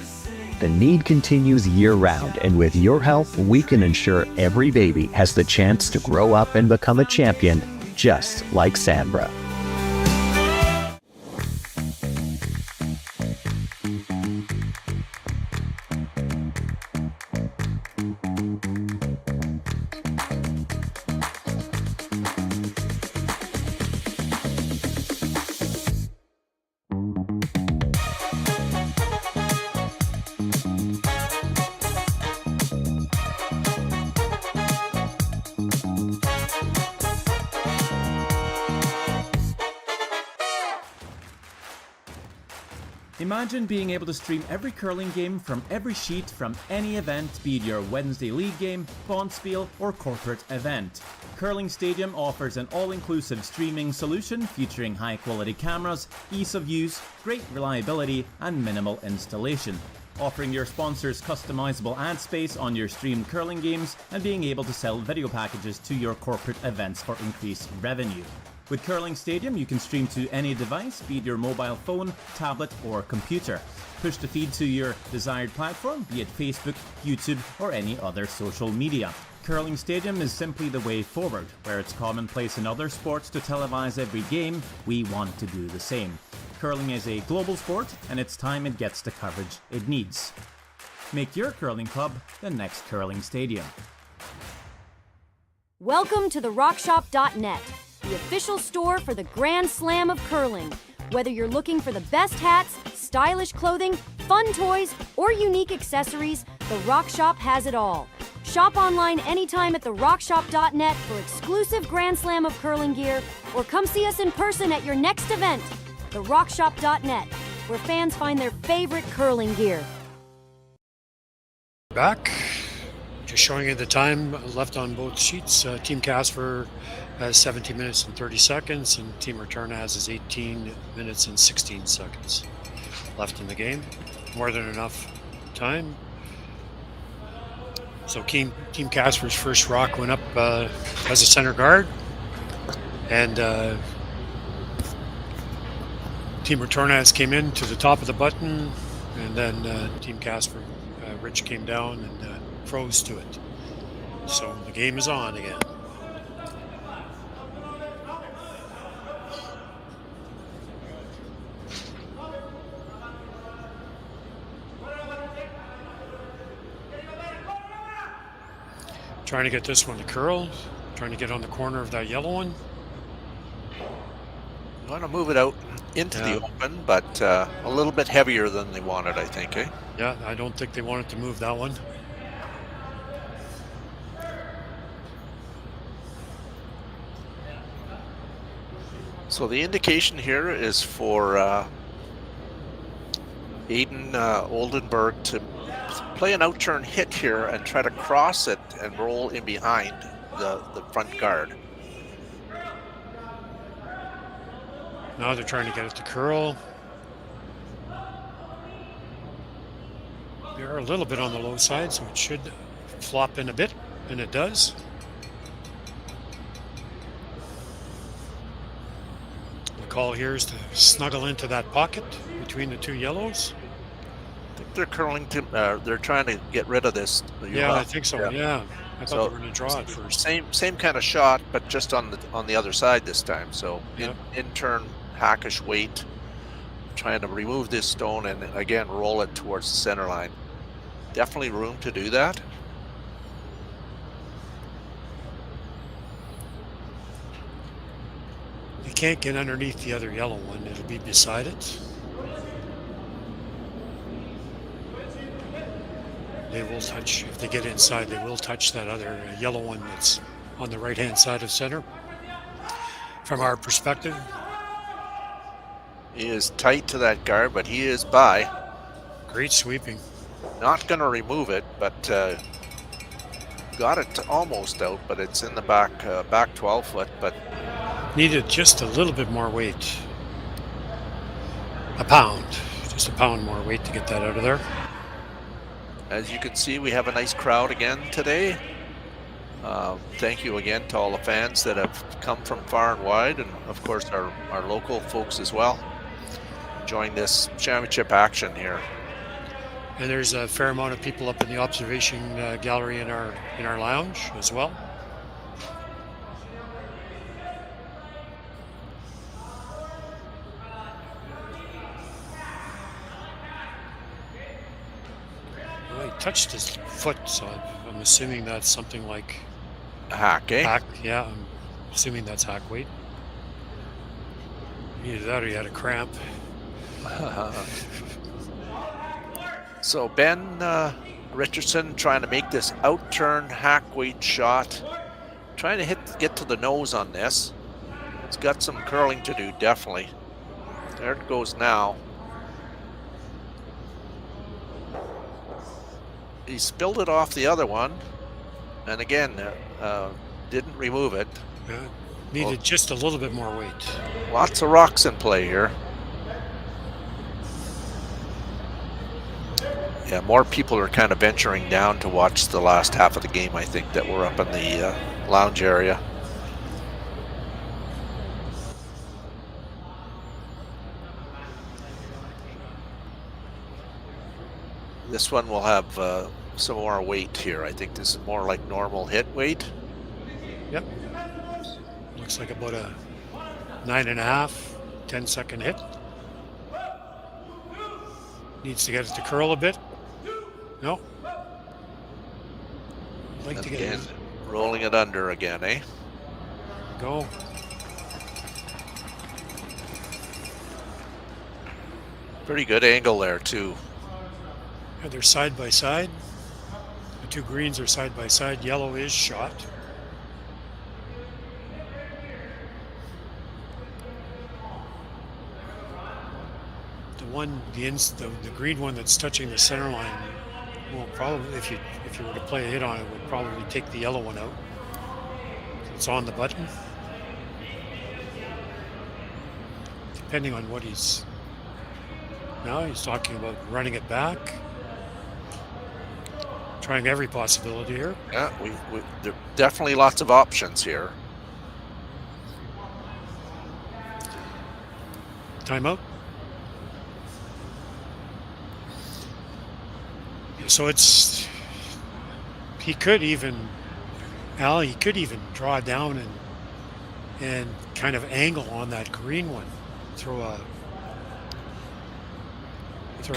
The need continues year-round, and with your help, we can ensure every baby has the chance to grow up and become a champion, just like Sandra. Imagine being able to stream every curling game from every sheet from any event, be it your Wednesday league game, bonspiel, or corporate event. Curling Stadium offers an all-inclusive streaming solution featuring high-quality cameras, ease of use, great reliability, and minimal installation. Offering your sponsors customizable ad space on your streamed curling games and being able to sell video packages to your corporate events for increased revenue. With Curling Stadium, you can stream to any device, be it your mobile phone, tablet, or computer. Push the feed to your desired platform, be it Facebook, YouTube, or any other social media. Curling Stadium is simply the way forward. Where it's commonplace in other sports to televise every game, we want to do the same. Curling is a global sport, and it's time it gets the coverage it needs. Make your curling club the next Curling Stadium. Welcome to the RockShop.net, the official store for the Grand Slam of curling. Whether you're looking for the best hats, stylish clothing, fun toys, or unique accessories, the Rock Shop has it all. Shop online anytime at therockshop.net for exclusive Grand Slam of curling gear, or come see us in person at your next event. TheRockShop.net, where fans find their favorite curling gear. Back, just showing you the time left on both sheets. Team Casper has 17 minutes and 30 seconds, and Team Retornaz is 18 minutes and 16 seconds left in the game. More than enough time. So Team Casper's first rock went up as a center guard, and Team Retornaz came in to the top of the button, and then Team Casper, Rich came down and froze to it. So the game is on again. Trying to get this one to curl, trying to get on the corner of that yellow one. Want to move it out into the open, but a little bit heavier than they wanted, I think, eh? Yeah, I don't think they wanted to move that one. So the indication here is for Aiden Oldenburg to play an out-turn hit here and try to cross it and roll in behind the front guard. Now they're trying to get it to curl. They're a little bit on the low side, so it should flop in a bit, and it does. The call here is to snuggle into that pocket between the two yellows. I think they're curling to, they're trying to get rid of this. Yeah, I think so. Yeah, I thought they were going to draw it first. Same kind of shot, but just on the other side this time. So in turn, hackish weight, trying to remove this stone and again roll it towards the center line. Definitely room to do that. You can't get underneath the other yellow one. It'll be beside it. They will touch, if they get inside, they will touch that other yellow one that's on the right-hand side of center. From our perspective. He is tight to that guard, but he is by. Great sweeping. Not going to remove it, but got it almost out, but it's in the back 12 foot, but needed just a little bit more weight. A pound, just a pound more weight to get that out of there. As you can see, we have a nice crowd again today. Thank you again to all the fans that have come from far and wide, and of course our local folks as well, enjoying this championship action here. And there's a fair amount of people up in the observation gallery in our lounge as well. Well, he touched his foot, so I'm assuming that's something like hack, eh? Hack, yeah. I'm assuming that's hack weight. Either that or he had a cramp. So Ben Richardson trying to make this out-turn hack weight shot. Trying to get to the nose on this. It's got some curling to do, definitely. There it goes now. He spilled it off the other one. And again, didn't remove it. Yeah, needed just a little bit more weight. Lots of rocks in play here. Yeah, more people are kind of venturing down to watch the last half of the game, I think, that were up in the lounge area. This one will have some more weight here. I think this is more like normal hit weight. Yep. Looks like about a 9.5, 10-second hit. Needs to get it to curl a bit. No. Like and to get again, it. Rolling it under again, eh? Go. Pretty good angle there too. Yeah, they're side by side. The two greens are side by side. Yellow is shot. the green one that's touching the center line, well, probably if you were to play a hit on it, would probably take the yellow one out. It's on the button. Depending on what he's talking about running it back, trying every possibility here. Yeah, there are definitely lots of options here. Timeout. So he could even draw down and kind of angle on that green one. Throw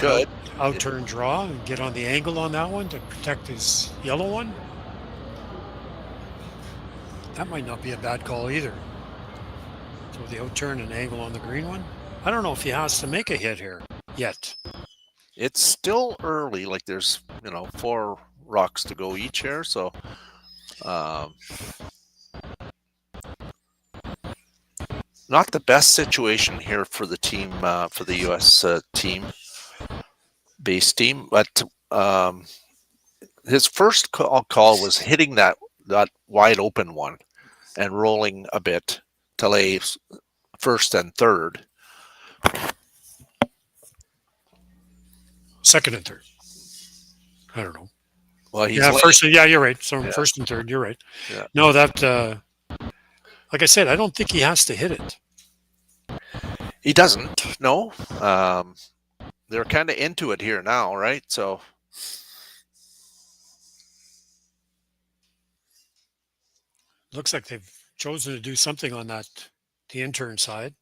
an out-turn draw and get on the angle on that one to protect his yellow one. That might not be a bad call either. Throw the out-turn and angle on the green one. I don't know if he has to make a hit here yet. It's still early, like there's 4 rocks to go each here, so not the best situation here for the team, for the U.S. base team, but his first call was hitting that wide open one and rolling a bit to lay first and third. Second and third. I don't know. Well, first. Yeah, you're right. So first and third, you're right. Yeah. No, that. Like I said, I don't think he has to hit it. He doesn't. No. They're kind of into it here now, right? So. Looks like they've chosen to do something on the intern side,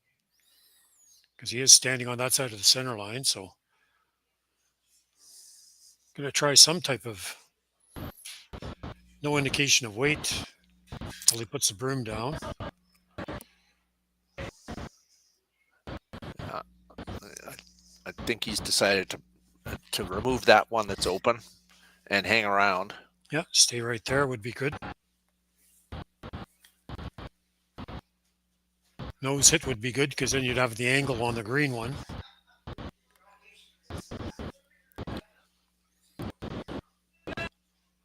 because he is standing on that side of the center line. So. Going to try some type of no indication of weight until he puts the broom down. I think he's decided to remove that one that's open and hang around. Yeah, stay right there would be good. Nose hit would be good because then you'd have the angle on the green one.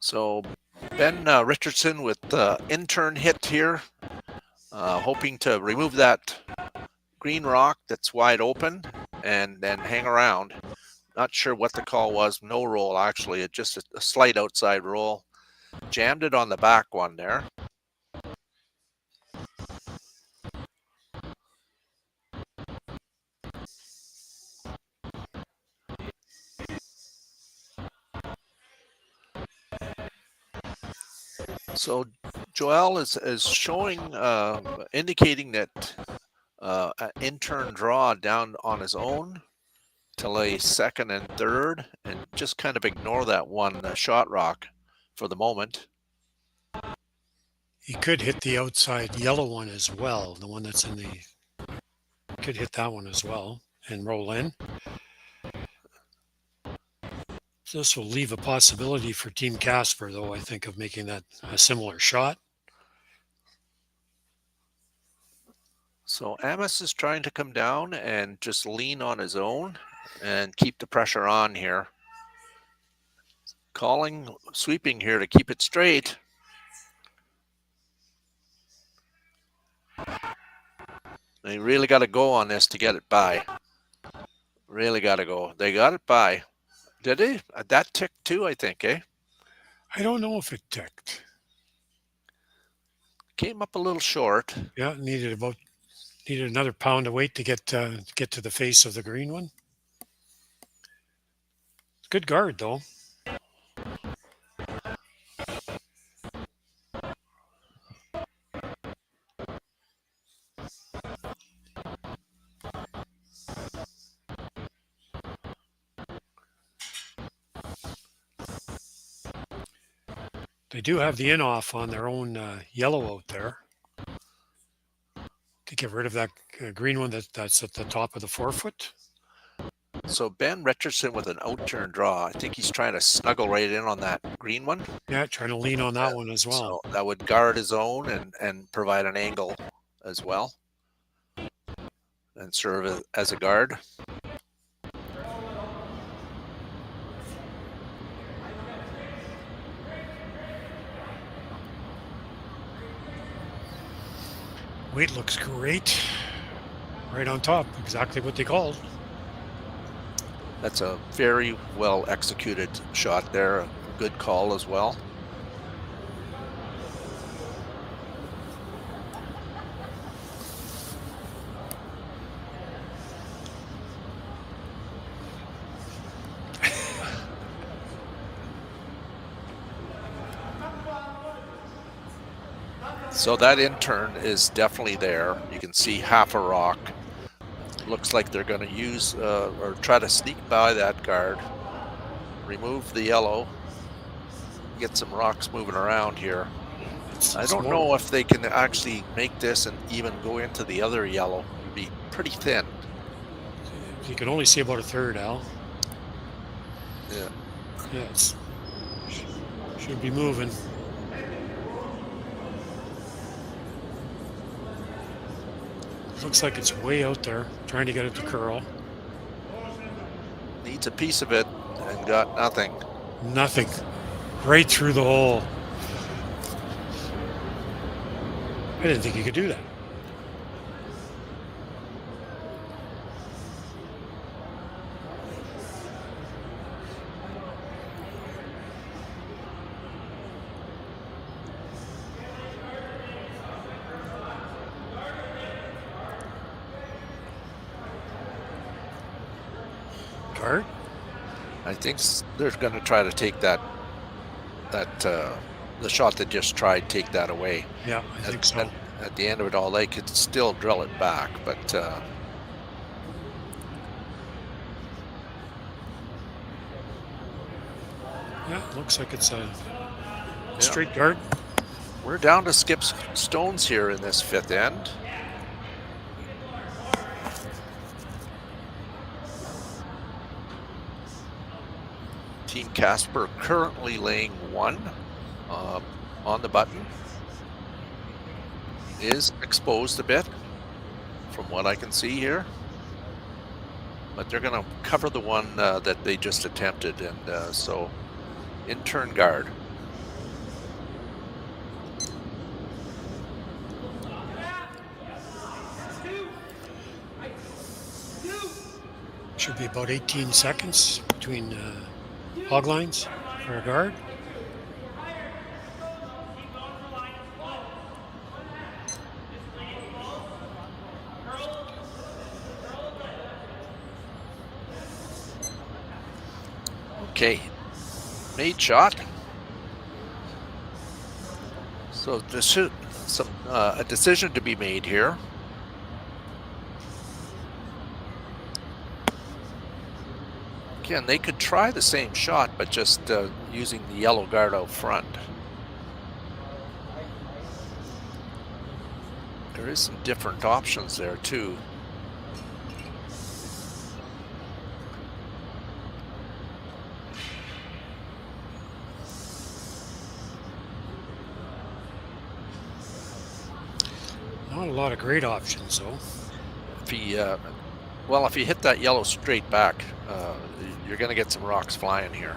So Ben Richardson with the intern hit here, hoping to remove that green rock that's wide open and then hang around. Not sure what the call was. No roll, actually. It's just a slight outside roll. Jammed it on the back one there. So Joel is showing, indicating that an intern draw down on his own to lay second and third, and just kind of ignore that one shot rock for the moment. He could hit the outside yellow one as well, the one that's in the... Could hit that one as well and roll in. This will leave a possibility for Team Casper, though, I think, of making that a similar shot. So Amos is trying to come down and just lean on his own and keep the pressure on here. Calling, sweeping here to keep it straight. They really got to go on this to get it by. Really got to go. They got it by. Did he? That ticked too, I think, eh? I don't know if it ticked. Came up a little short. Yeah, needed another pound of weight to get to the face of the green one. Good guard, though. They do have the in-off on their own yellow out there to get rid of that green one that's at the top of the forefoot. So Ben Richardson with an out-turn draw. I think he's trying to snuggle right in on that green one. Yeah, trying to lean on that one as well. So that would guard his own and provide an angle as well and serve as a guard. Weight looks great. Right on top, exactly what they called. That's a very well executed shot there. A good call as well. So that in-turn is definitely there. You can see half a rock. Looks like they're going to use or try to sneak by that guard, remove the yellow, get some rocks moving around here. I don't know if they can actually make this and even go into the other yellow. It'd be pretty thin. You can only see about a third, Al. Yeah. Yeah, it should be moving. Looks like it's way out there, trying to get it to curl. Needs a piece of it and got nothing. Nothing. Right through the hole. I didn't think you could do that. Guard? I think they're going to try to take that the shot they just tried, take that away. Yeah, I think so. At the end of it all, they could still drill it back, but yeah, looks like it's a straight guard. We're down to skip stones here in this fifth end. Team Casper currently laying 1 on the button. Is exposed a bit from what I can see here. But they're going to cover the one that they just attempted, and so in turn guard. Should be about 18 seconds between hog lines for a guard. Okay, made shot. So this is a decision to be made here. Again, they could try the same shot, but just using the yellow guard out front. There is some different options there too. Not a lot of great options, though. If he, well, if you hit that yellow straight back, you're going to get some rocks flying here.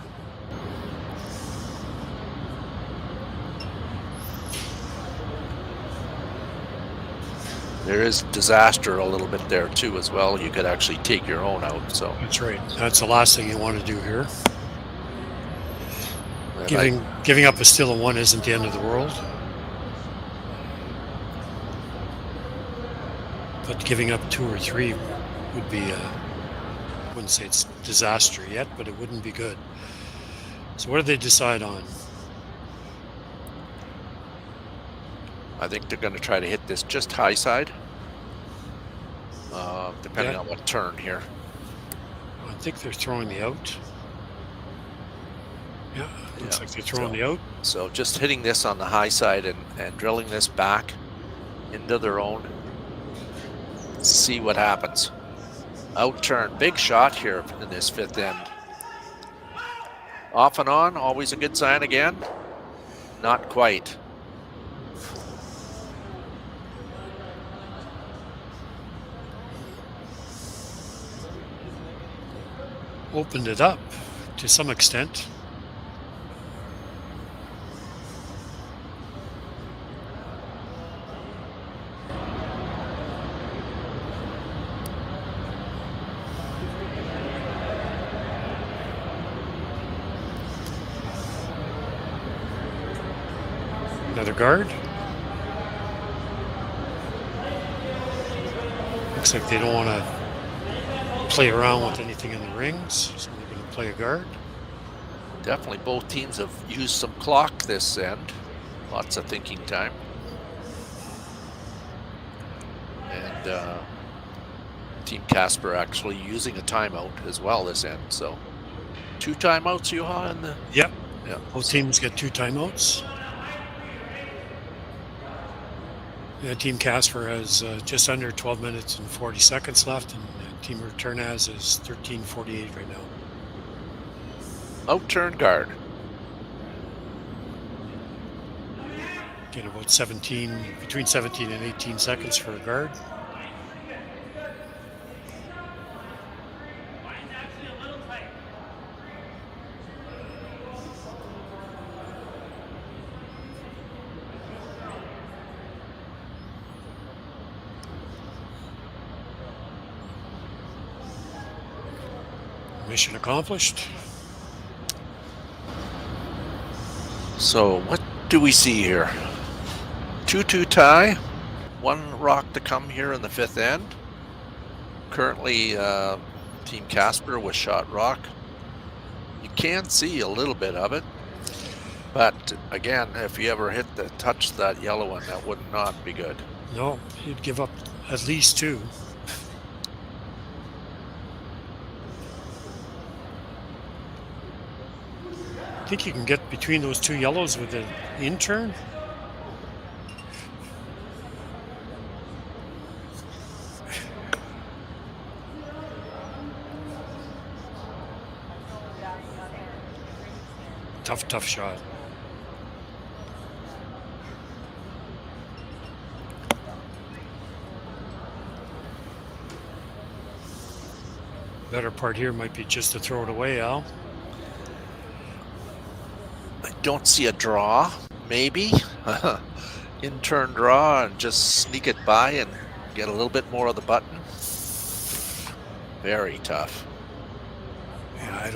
There is disaster a little bit there too as well. You could actually take your own out. So that's right. That's the last thing you want to do here. And giving up a steal of 1 isn't the end of the world. But giving up 2 or 3 would be, I wouldn't say it's disaster yet, but it wouldn't be good. So what do they decide on? I think they're going to try to hit this just high side, depending on what turn here. I think they're throwing the out. Yeah, looks like they're throwing the out. So just hitting this on the high side and drilling this back into their own. See what happens. Out turn, big shot here in this fifth end. Off and on, always a good sign again. Not quite. Opened it up to some extent. Another guard. Looks like they don't want to play around with anything in the rings, so they're going to play a guard. Definitely both teams have used some clock this end. Lots of thinking time. And Team Casper actually using a timeout as well this end. So 2 timeouts, Juha, in the... Yep. Yeah. Both teams get 2 timeouts. Yeah, Team Casper has just under 12 minutes and 40 seconds left, and Team Retornaz is 13:48 right now. Out-turn guard. Get about between 17 and 18 seconds for a guard. Mission accomplished. So what do we see here? 2-2 tie. 1 rock to come here in the 5th end. Currently, Team Casper with shot rock. You can see a little bit of it, but again, if you ever touch that yellow one, that would not be good. No, you'd give up at least 2. I think you can get between those 2 yellows with the in-turn. Tough shot. Better part here might be just to throw it away, Al. I don't see a draw, maybe. In-turn draw and just sneak it by and get a little bit more of the button. Very tough. Yeah, I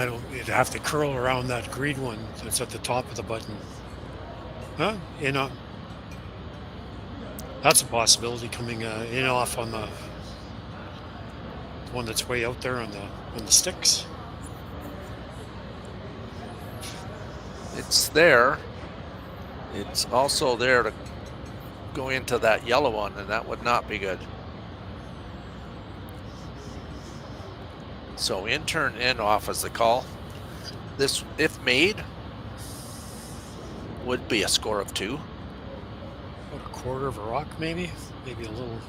don't, you'd have to curl around that green one that's at the top of the button. Huh? That's a possibility coming in off on the one that's way out there on the sticks. It's there. It's also there to go into that yellow one, and that would not be good. So in-turn in off is the call. This, if made, would be a score of 2. About a quarter of a rock, maybe a little.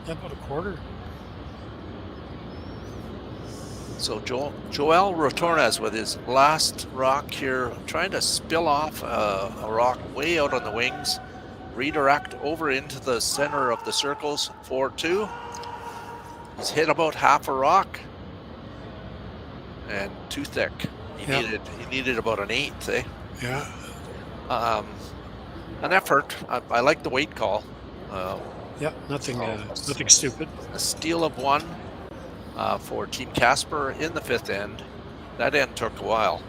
Yeah, about a quarter. So Joel Retornaz with his last rock here, trying to spill off a rock way out on the wings, redirect over into the center of the circles, 4-2. He's hit about half a rock, and too thick. He needed about an 1/8, eh? Yeah. An effort. I like the weight call. Yeah, nothing stupid. A steal of 1. For Team Casper in the 5th end. That end took a while.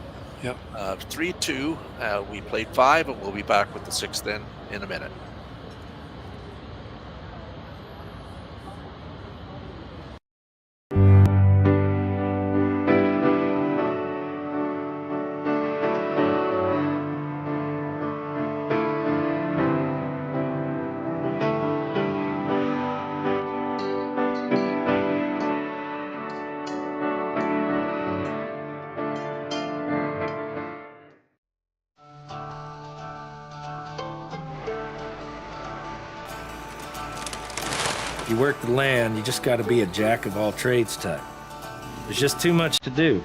Yep. 3-2. We played 5, and we'll be back with the 6th end in a minute. If you work the land, you just got to be a jack of all trades type. There's just too much to do.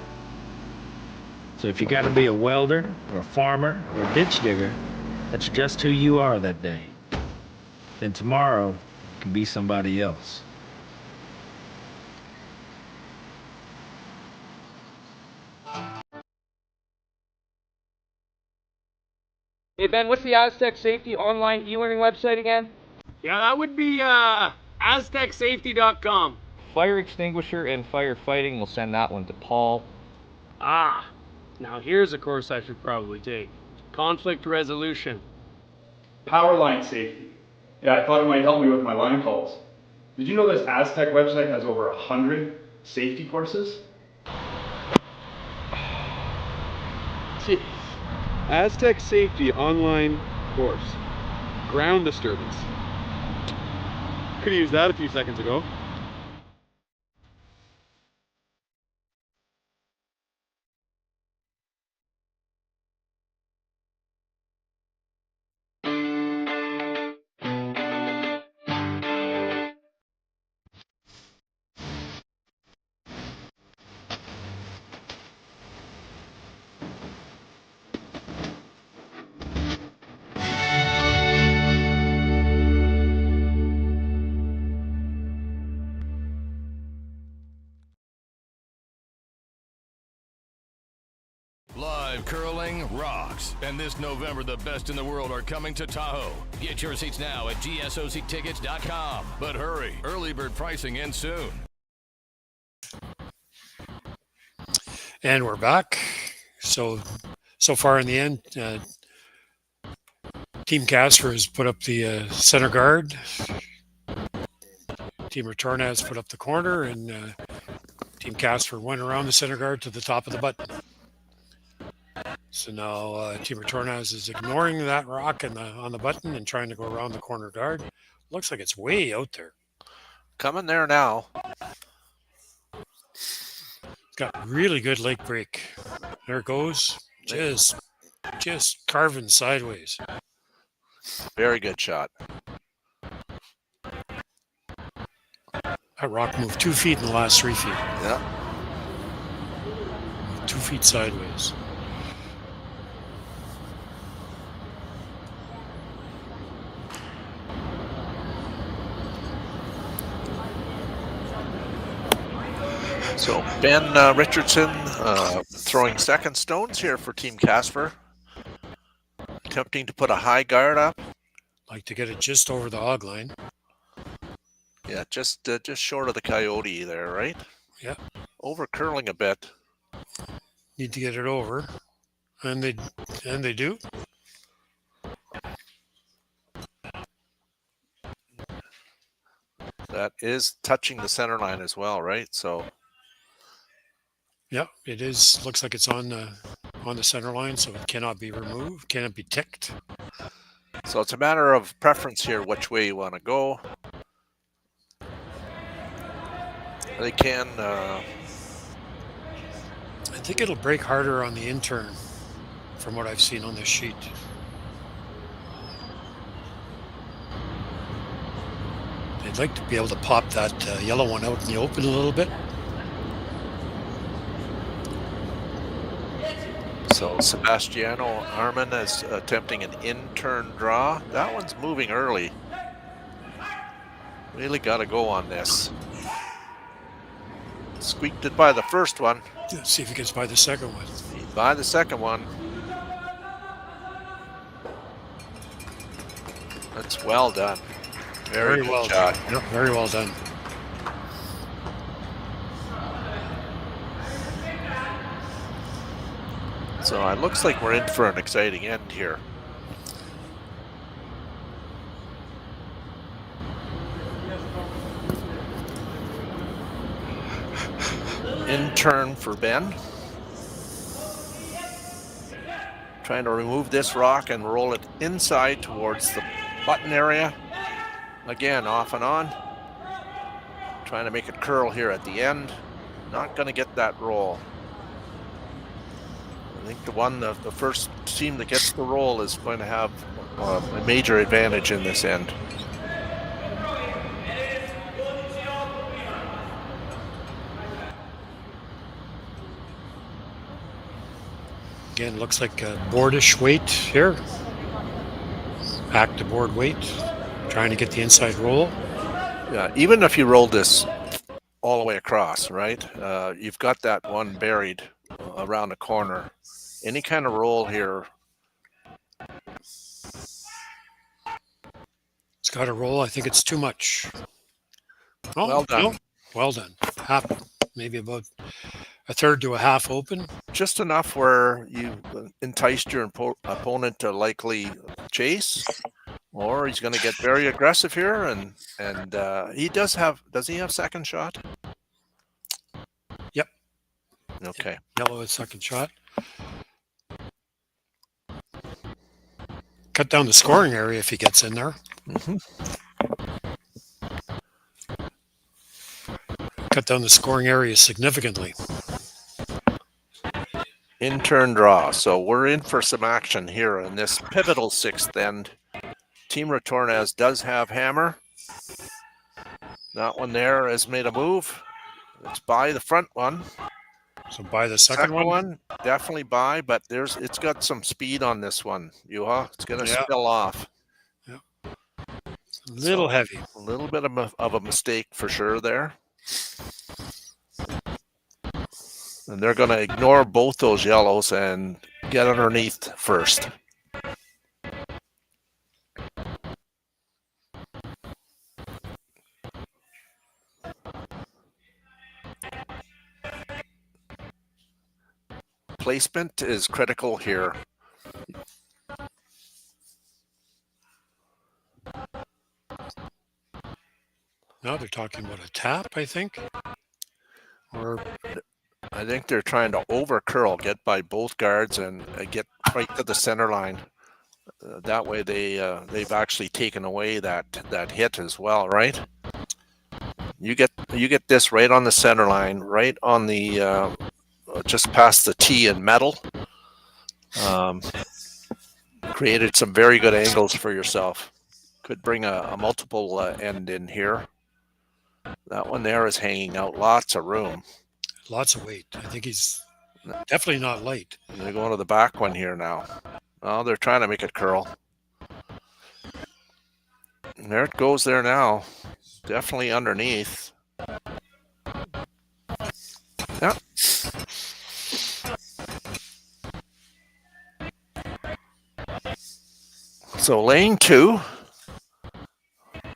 So if you got to be a welder, or a farmer, or a ditch digger, that's just who you are that day. Then tomorrow, you can be somebody else. Hey Ben, what's the Aztec Safety online e-learning website again? Yeah, that would be aztecsafety.com. Fire extinguisher and firefighting, we'll send that one to Paul. Now here's a course I should probably take. Conflict resolution. Power line safety. Yeah, I thought it might help me with my line calls. Did you know this Aztec website has over 100 safety courses? Jeez. Aztec Safety online course. Ground disturbance. Could have used that a few seconds ago. Live curling rocks. And this November, the best in the world are coming to Tahoe. Get your seats now at gsoctickets.com. But hurry, early bird pricing ends soon. And we're back. So far in the end, Team Casper has put up the center guard. Team Retornaz put up the corner, and Team Casper went around the center guard to the top of the button. So now Team Retornaz is ignoring that rock on the button and trying to go around the corner guard. Looks like it's way out there. Coming there now. It's got really good lake break. There it goes. Just carving sideways. Very good shot. That rock moved 2 feet in the last 3 feet. Yeah. 2 feet sideways. So Ben Richardson throwing second stones here for Team Casper. Attempting to put a high guard up. Like to get it just over the hog line. Yeah, just short of the Kioti there, right? Yeah. Over curling a bit. Need to get it over. And they do. That is touching the center line as well, right? So yeah, it is. Looks like it's on the center line, so it cannot be removed, cannot be ticked. So it's a matter of preference here, which way you want to go. They can. I think it'll break harder on the intern, from what I've seen on this sheet. They'd like to be able to pop that yellow one out in the open a little bit. So Sebastiano Arman is attempting an in-turn draw. That one's moving early. Really got to go on this. Squeaked it by the first one. Let's see if he gets by the second one. By the second one. That's well done. Very well shot. done. Yep, very well done. So it looks like we're in for an exciting end here. In turn for Ben. Trying to remove this rock and roll it inside towards the button area. Again, off and on. Trying to make it curl here at the end. Not going to get that roll. I think the first team that gets the roll is going to have a major advantage in this end. Again, looks like a boardish weight here. Back to board weight. Trying to get the inside roll. Yeah, even if you roll this all the way across, right? You've got that one buried around the corner. Any kind of roll here. It's got a roll. I think it's too much. Oh, well done. No. Well done. Half, maybe about a third to a half open. Just enough where you enticed your opponent to likely chase, Or he's going to get very aggressive here, and he does he have second shot? Yep. Okay. Yellow is second shot. Cut down the scoring area if he gets in there. Mm-hmm. Cut down the scoring area significantly. In turn draw. So we're in for some action here in this pivotal sixth end. Team Retornaz does have hammer. That one there has made a move. It's by the front one. So by the second one? Definitely by, but it's got some speed on this one, Juha. It's going to spill off. Yeah. A little heavy. A little bit of a mistake for sure there. And they're going to ignore both those yellows and get underneath first. Placement is critical here. Now they're talking about a tap, I think. Or I think they're trying to over curl, get by both guards and get right to the center line. That way they've actually taken away that hit as well, right? You get this right on the center line, right on the just past the tee and metal. Created some very good angles for yourself. Could bring a multiple end in here. That one there is hanging out lots of room. Lots of weight. I think he's definitely not light. They're going to the back one here now. Oh, they're trying to make it curl. And there it goes there now. Definitely underneath. Yep. So lane 2.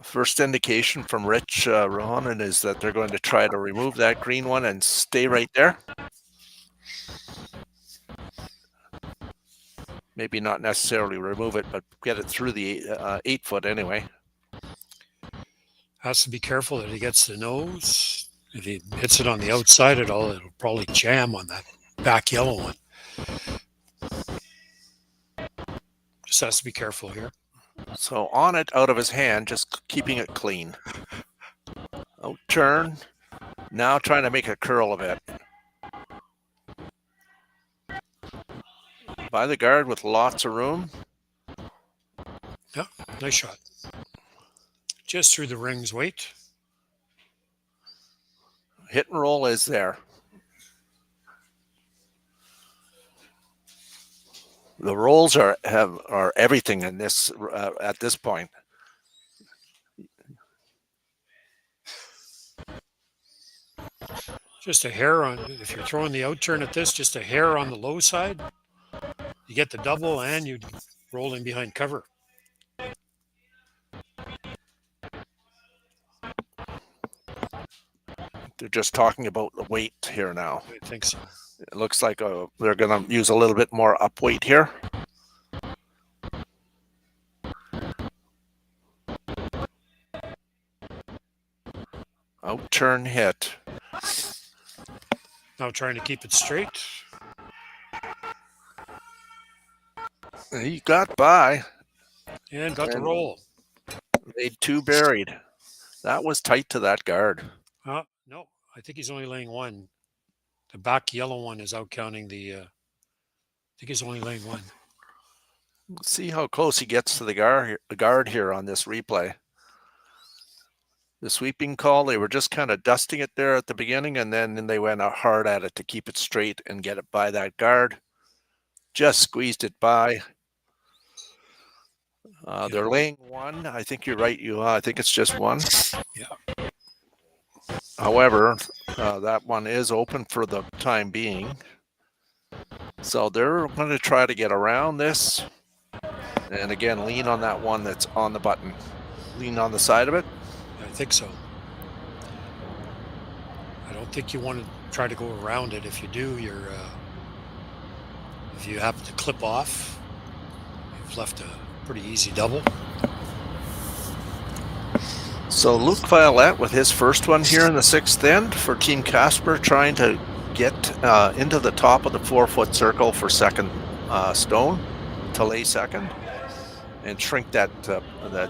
First indication from Rich Rohanen is that they're going to try to remove that green one and stay right there. Maybe not necessarily remove it, but get it through the 8 foot anyway. Has to be careful that he gets the nose. If he hits it on the outside at all, it'll probably jam on that back yellow one. Just has to be careful here. So on it, out of his hand, just keeping it clean. Out turn. Now trying to make a curl of it. By the guard with lots of room. Yeah, nice shot. Just through the ring's weight. Hit and roll is there. The rolls are everything in this at this point. Just a hair on, if you're throwing the out turn at this, just a hair on the low side. You get the double and you roll in behind cover. They're just talking about the weight here now. I think so. It looks like they're going to use a little bit more up weight here. Out turn hit. Now trying to keep it straight. He got by. And got the roll. Made 2 buried. That was tight to that guard. No, I think he's only laying 1. The back yellow one is out counting the, I think he's only laying 1. Let's see how close he gets to the guard here on this replay. The sweeping call, they were just kind of dusting it there at the beginning, and then they went out hard at it to keep it straight and get it by that guard. Just squeezed it by. They're laying 1. I think you're right, I think it's just 1. Yeah. However, that one is open for the time being. So they're going to try to get around this. And again, lean on that one that's on the button. Lean on the side of it. I think so. I don't think you want to try to go around it. If you do, if you happen to clip off, you've left a pretty easy double. So Luke Violette with his first one here in the 6th end for Team Casper, trying to get into the top of the 4-foot circle for second stone to lay second and shrink that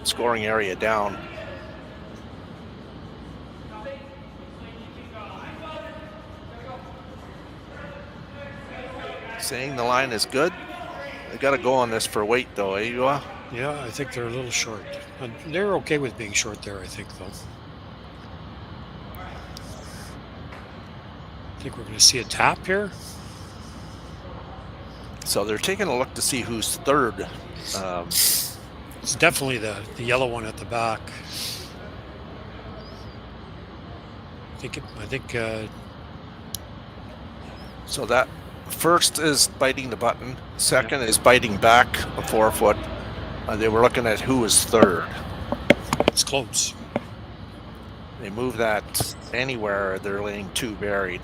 scoring area down. Saying the line is good. They got to go on this for weight though, eh, Yuah? Yeah, I think they're a little short. They're okay with being short there, I think, though. I think we're going to see a tap here. So they're taking a look to see who's third. It's definitely the yellow one at the back. I think. So that first is biting the button. Second is biting back a 4-foot. They were looking at who was third. It's close. They move that anywhere, they're laying 2 buried.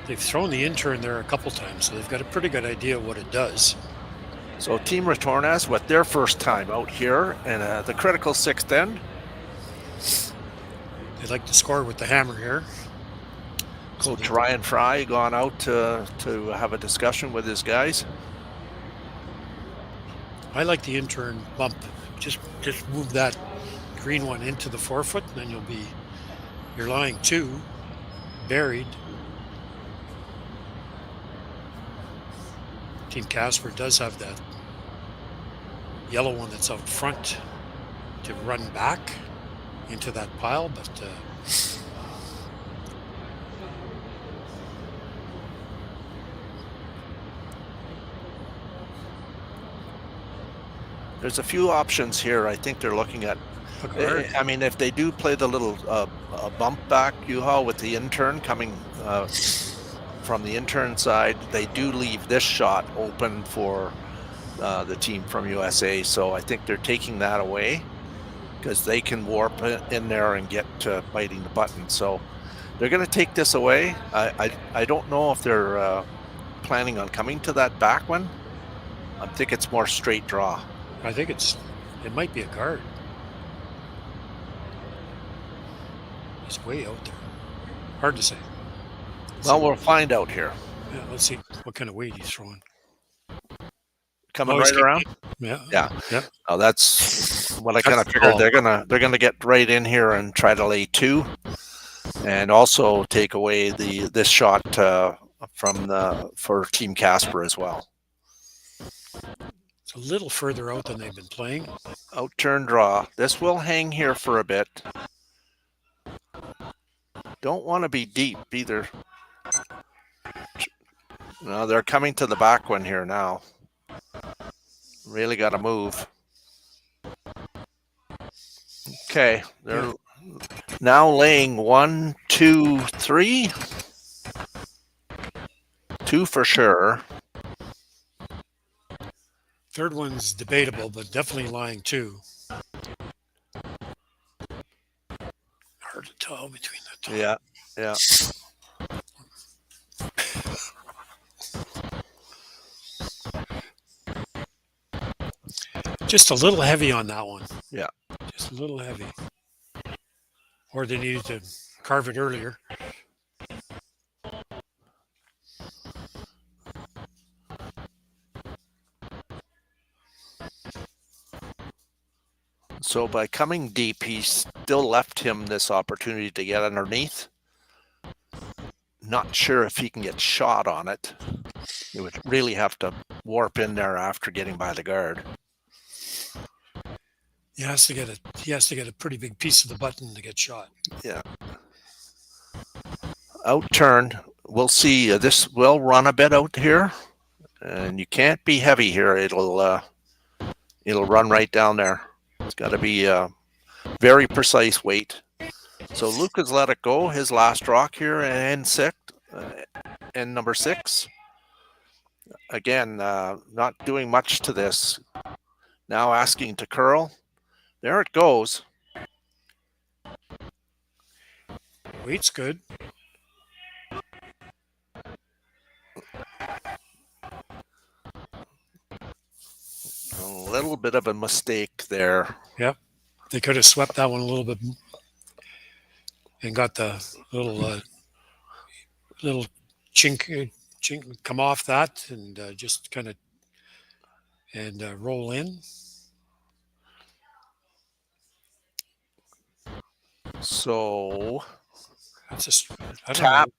They've thrown the intern there a couple times, so they've got a pretty good idea of what it does. So Team Retornaz with their first time out here in the critical 6th end. They'd like to score with the hammer here. Coach Ryan Fry gone out to have a discussion with his guys. I like the intern bump. Just move that green one into the 4-foot, and then you're lying 2 buried. Team Casper does have that yellow one that's out front to run back into that pile, but there's a few options here. I think they're looking at. I mean, if they do play the little bump back U-Haul with the intern coming from the intern side, they do leave this shot open for the team from USA. So I think they're taking that away because they can warp in there and get to biting the button. So they're going to take this away. I don't know if they're planning on coming to that back one. I think it's more straight draw. I think it might be a guard. He's way out there. Hard to say. Well, we'll find out here. Yeah, let's see what kind of weight he's throwing. Coming right around. Yeah. Oh, that's what I kind of figured. They're gonna get right in here and try to lay 2, and also take away this shot for Team Casper as well. It's a little further out than they've been playing. Out turn draw. This will hang here for a bit. Don't want to be deep either. No, they're coming to the back one here now. Really got to move. Okay, they're now laying 1, 2, 3. 2 for sure. Third one's debatable, but definitely lying 2. Hard to tell between the two. Yeah. Just a little heavy on that one. Yeah. Just a little heavy. Or they needed to carve it earlier. So by coming deep, he still left him this opportunity to get underneath. Not sure if he can get shot on it. He would really have to warp in there after getting by the guard. He has to get a pretty big piece of the button to get shot. Yeah. Out turn. We'll see. This will run a bit out here, and you can't be heavy here. It'll run right down there. It's got to be a very precise weight. So Luke has let it go. His last rock here, and number 6. Again, not doing much to this. Now asking to curl. There it goes. Weight's good. A little bit of a mistake there. Yep. They could have swept that one a little bit and got the little chink come off that and just kind of roll in. So that's just tap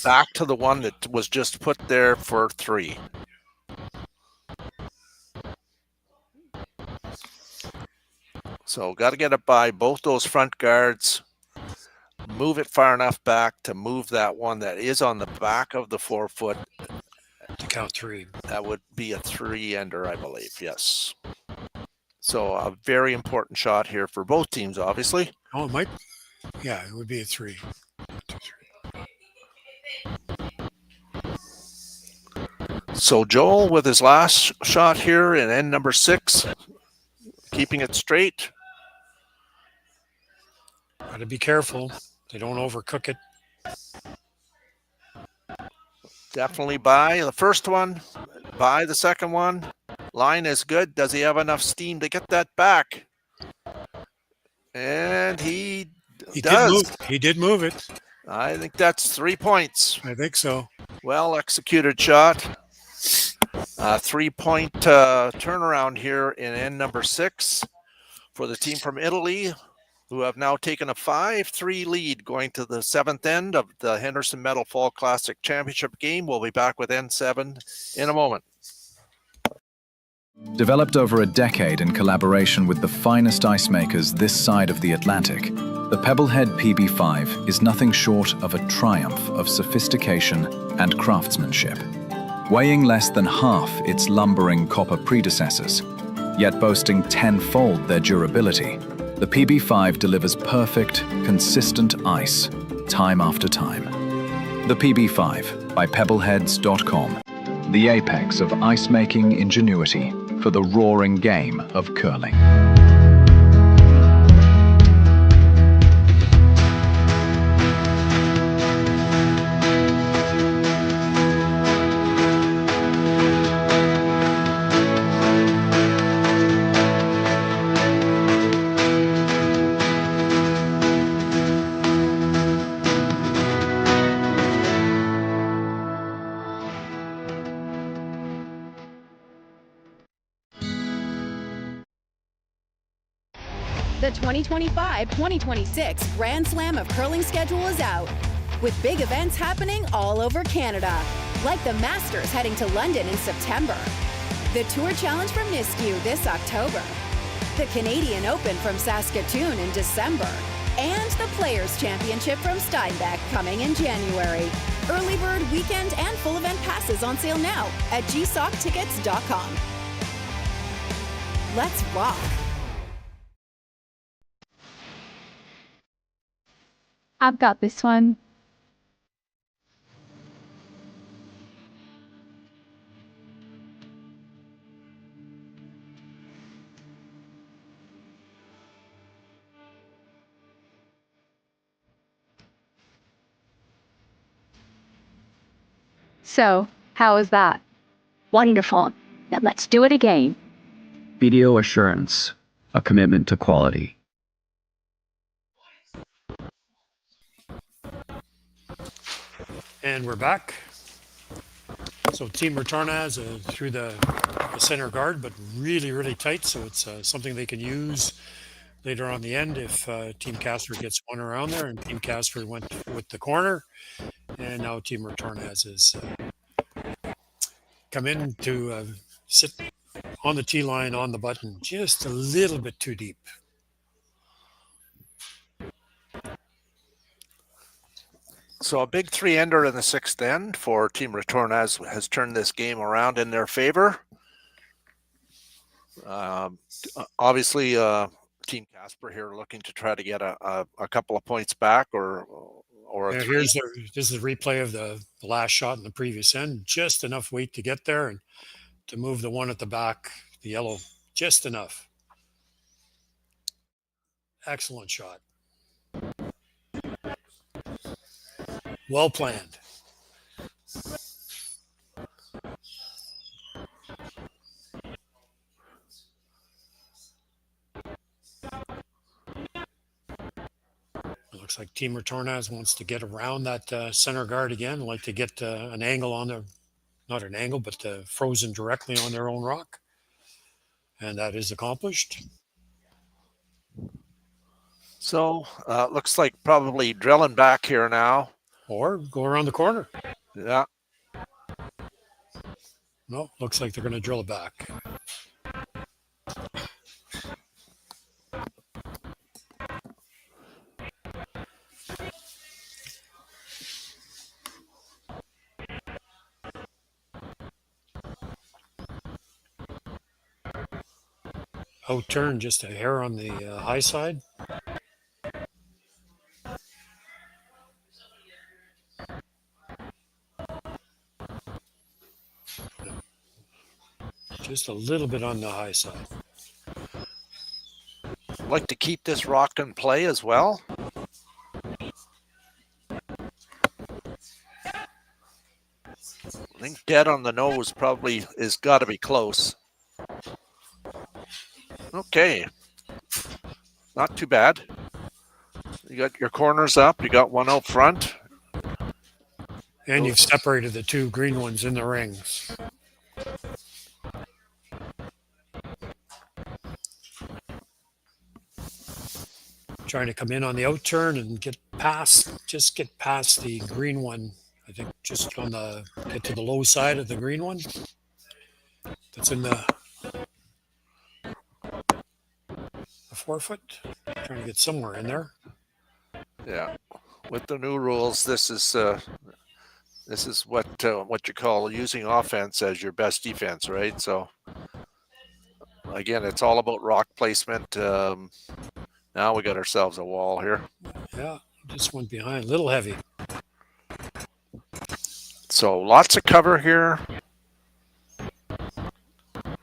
back to the one that was just put there for 3. So got to get it by both those front guards. Move it far enough back to move that one that is on the back of the 4-foot. To count 3. That would be a 3-ender, I believe. Yes. So a very important shot here for both teams, obviously. Oh, it might. Yeah, it would be a 3. 2, 3. So Joel with his last shot here in end number 6, keeping it straight. Got to be careful. They don't overcook it. Definitely by the first one, by the second one. Line is good. Does he have enough steam to get that back? And he does. He did move it. I think that's 3 points. I think so. Well executed shot. 3-point turnaround here in end number 6 for the team from Italy, who have now taken a 5-3 lead going to the 7th end of the Henderson Metal Fall Classic Championship game. We'll be back with N7 in a moment. Developed over a decade in collaboration with the finest ice makers this side of the Atlantic, the Pebblehead PB5 is nothing short of a triumph of sophistication and craftsmanship. Weighing less than half its lumbering copper predecessors, yet boasting 10-fold their durability, the PB5 delivers perfect, consistent ice, time after time. The PB5 by Pebbleheads.com, the apex of ice-making ingenuity for the roaring game of curling. The 2025-2026 Grand Slam of Curling schedule is out, with big events happening all over Canada, like the Masters heading to London in September, the Tour Challenge from YNCU this October, the Canadian Open from Saskatoon in December, and the Players' Championship from Steinbach coming in January. Early bird weekend and full event passes on sale now at gsocktickets.com. Let's rock! I've got this one. So, how was that? Wonderful. Now let's do it again. Video assurance, a commitment to quality. And we're back. So Team Retornaz through the center guard, but really, really tight. So it's something they can use later on the end if Team Casper gets one around there. And Team Casper went with the corner. And now Team Retornaz has come in to sit on the tee line on the button, just a little bit too deep. So a big 3-ender in the 6th end for Team Retornaz has turned this game around in their favor. Obviously, Team Casper here looking to try to get a couple of points back or a three. This is a replay of the last shot in the previous end. Just enough weight to get there and to move the one at the back, the yellow, just enough. Excellent shot. Well planned. Looks like Team Retornaz wants to get around that center guard again, like to get an angle on the, not an angle, but frozen directly on their own rock. And that is accomplished. So looks like probably drilling back here now. Or go around the corner. Yeah. No, looks like they're going to drill it back. Out turn just a hair on the high side. Just a little bit on the high side. Like to keep this rock in play as well. I think dead on the nose probably is got to be close. Okay. Not too bad. You got your corners up. You got one out front. And you've separated the two green ones in the rings. Trying to come in on the out turn and get past the green one. I think just on the, get to the low side of the green one. That's in the 4 foot. Trying to get somewhere in there. Yeah. With the new rules, this is what you call using offense as your best defense, right? So again, it's all about rock placement. Now we got ourselves a wall here. Yeah, just went behind, a little heavy. So lots of cover here.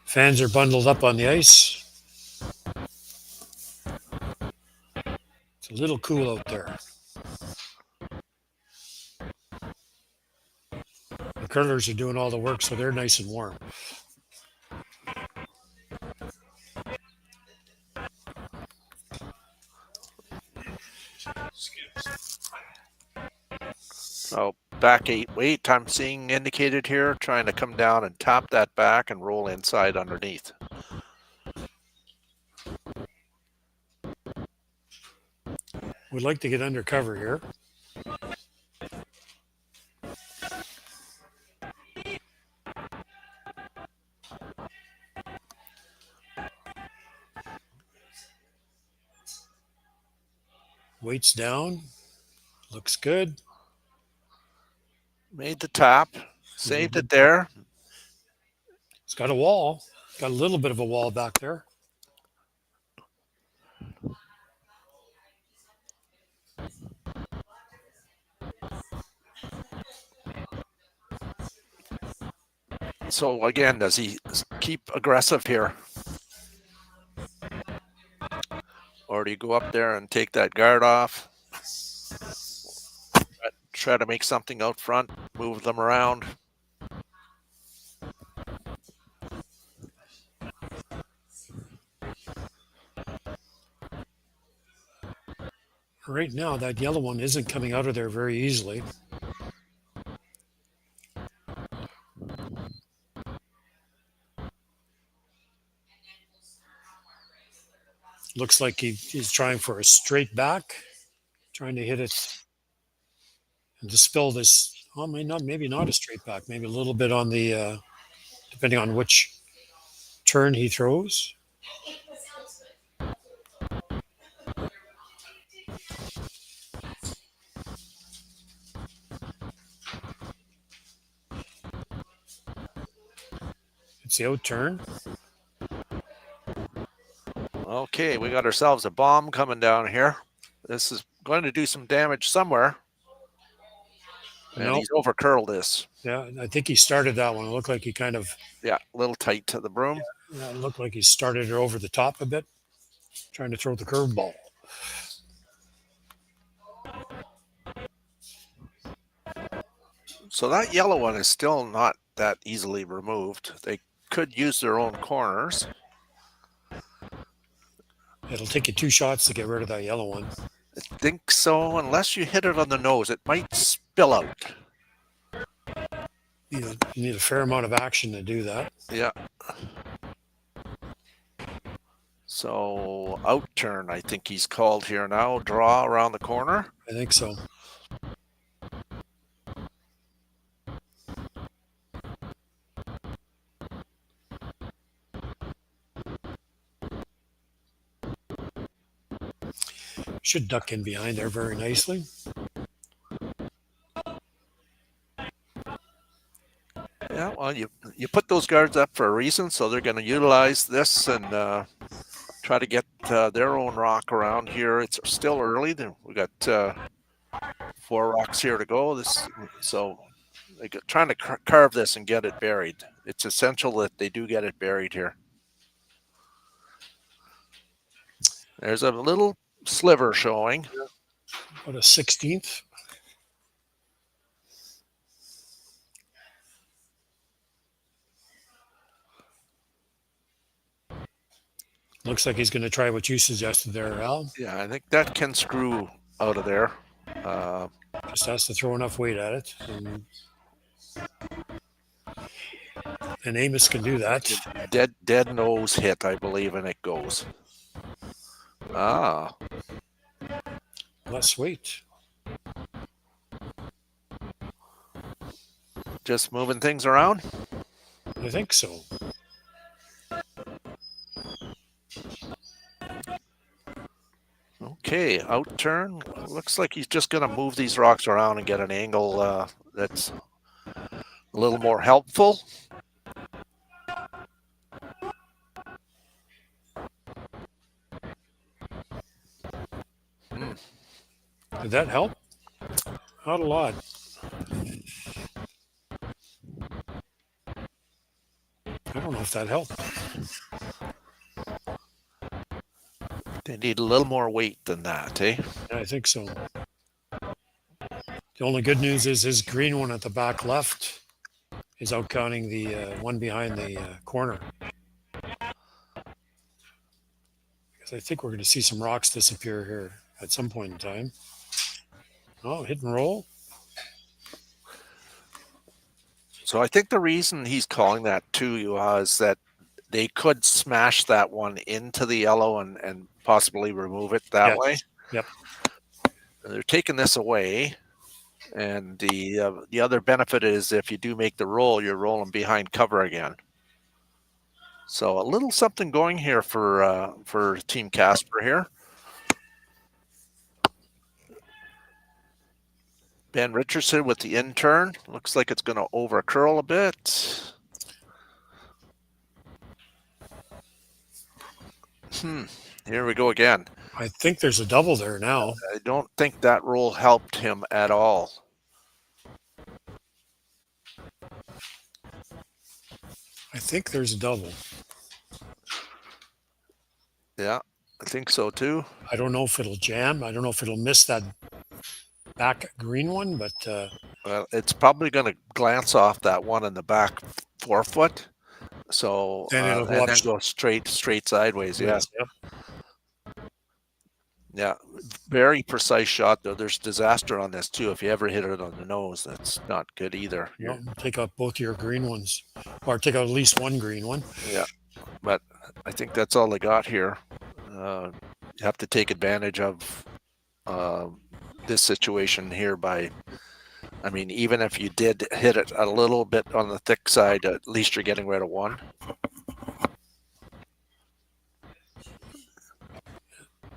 Fans are bundled up on the ice. It's a little cool out there. The curlers are doing all the work, so they're nice and warm. So back 8 I'm seeing indicated here, trying to come down and tap that back and roll inside underneath. We'd like to get under cover here. Weights down. Looks good. Made the tap. Saved it there. It's got a wall. Got a little bit of a wall back there. So again, does he keep aggressive here? Or do you go up there and take that guard off? Try to make something out front, move them around. Right now, that yellow one isn't coming out of there very easily. Looks like he's trying for a straight back, trying to hit it and dispel this. Well, maybe not a straight back, maybe a little bit on the, depending on which turn he throws. It's the out turn. Okay, we got ourselves a bomb coming down here. This is going to do some damage somewhere. And he's over curled this. Yeah, I think he started that one. It looked like he kind of... Yeah, a little tight to the broom. Yeah, it looked like he started it over the top a bit, trying to throw the curveball. So that yellow one is still not that easily removed. They could use their own corners. It'll take you 2 shots to get rid of that yellow one. I think so, unless you hit it on the nose, it might spill out. You need a fair amount of action to do that. Yeah. So out turn, I think he's called here now. Draw around the corner. I think so. Should duck in behind there very nicely. Yeah, well, you put those guards up for a reason, so they're going to utilize this and try to get their own rock around here. It's still early. We got 4 rocks here to go. So they're trying to carve this and get it buried. It's essential that they do get it buried here. There's a little sliver showing. About a 16th. Looks like he's going to try what you suggested there, Al. Yeah, I think that can screw out of there. Just has to throw enough weight at it. And Amos can do that. Dead nose hit, I believe, and it goes. Less weight. Just moving things around? I think so. Okay, out turn. Looks like he's just going to move these rocks around and get an angle that's a little more helpful. Did that help? Not a lot. I don't know if that helped. They need a little more weight than that, eh? Yeah, I think so. The only good news is his green one at the back left is out counting the one behind the corner. Because I think we're going to see some rocks disappear here at some point in time. Oh, hit and roll. So I think the reason he's calling that too is that they could smash that one into the yellow and possibly remove it that way. Yep. They're taking this away. And the other benefit is if you do make the roll, you're rolling behind cover again. So a little something going here for Team Casper here. Ben Richardson with the in turn. Looks like it's going to over curl a bit. Here we go again. I think there's a double there now. I don't think that roll helped him at all. I think there's a double. Yeah, I think so too. I don't know if it'll jam. I don't know if it'll miss that back green one, but well, it's probably going to glance off that one in the back 4 foot. So then it'll and then go straight sideways. Yeah. Yep. Yeah, very precise shot though. There's disaster on this too. If you ever hit it on the nose, that's not good either. No, take out both your green ones, or take out at least one green one. Yeah, but I think that's all they got here. You have to take advantage of this situation here by, I mean, even if you did hit it a little bit on the thick side, at least you're getting rid of one.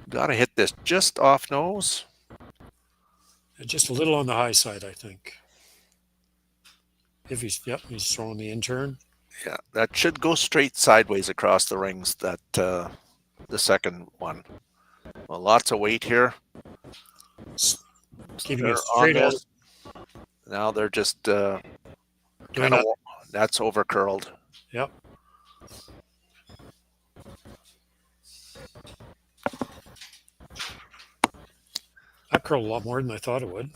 Got to hit this just off nose. Just a little on the high side, I think. If he's throwing the in turn. Yeah, that should go straight sideways across the rings. That the second one. Well, lots of weight here. Keeping it straight out. Now they're just kind of that's over curled. Yep. That curled a lot more than I thought it would.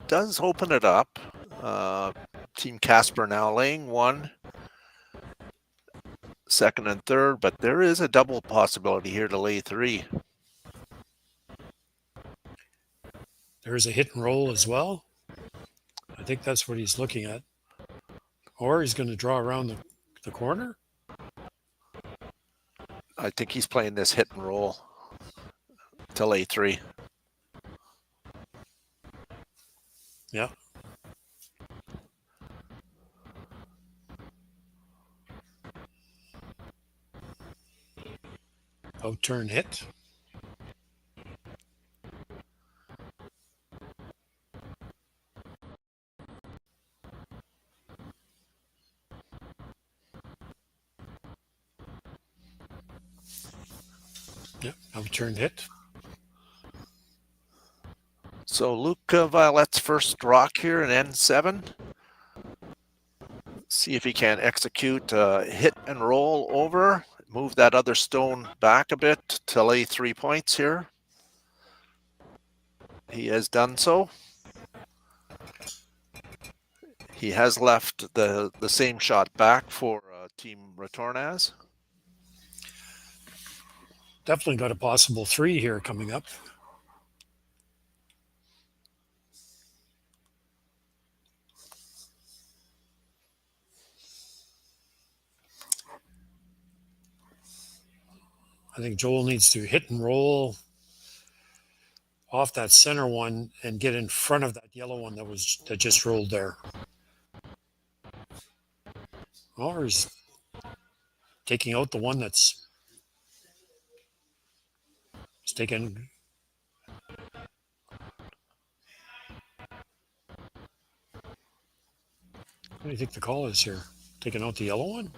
Does open it up. Team Casper now laying one. second and third, but there is a double possibility here to lay 3. There's a hit and roll as well. I think that's what he's looking at. Or he's going to draw around the corner. I think he's playing this hit and roll to lay 3. Yeah. Out turn hit. Yep, out turn hit. So Luke Violette's first rock here in N7. See if he can execute hit and roll over. Move that other stone back a bit to lay 3 points here. He has done so. He has left the same shot back for Team Retornaz. Definitely got a possible 3 here coming up. I think Joel needs to hit and roll off that center one and get in front of that yellow one that just rolled there. Or he's taking out the one that's taken. What do you think the call is here? Taking out the yellow one?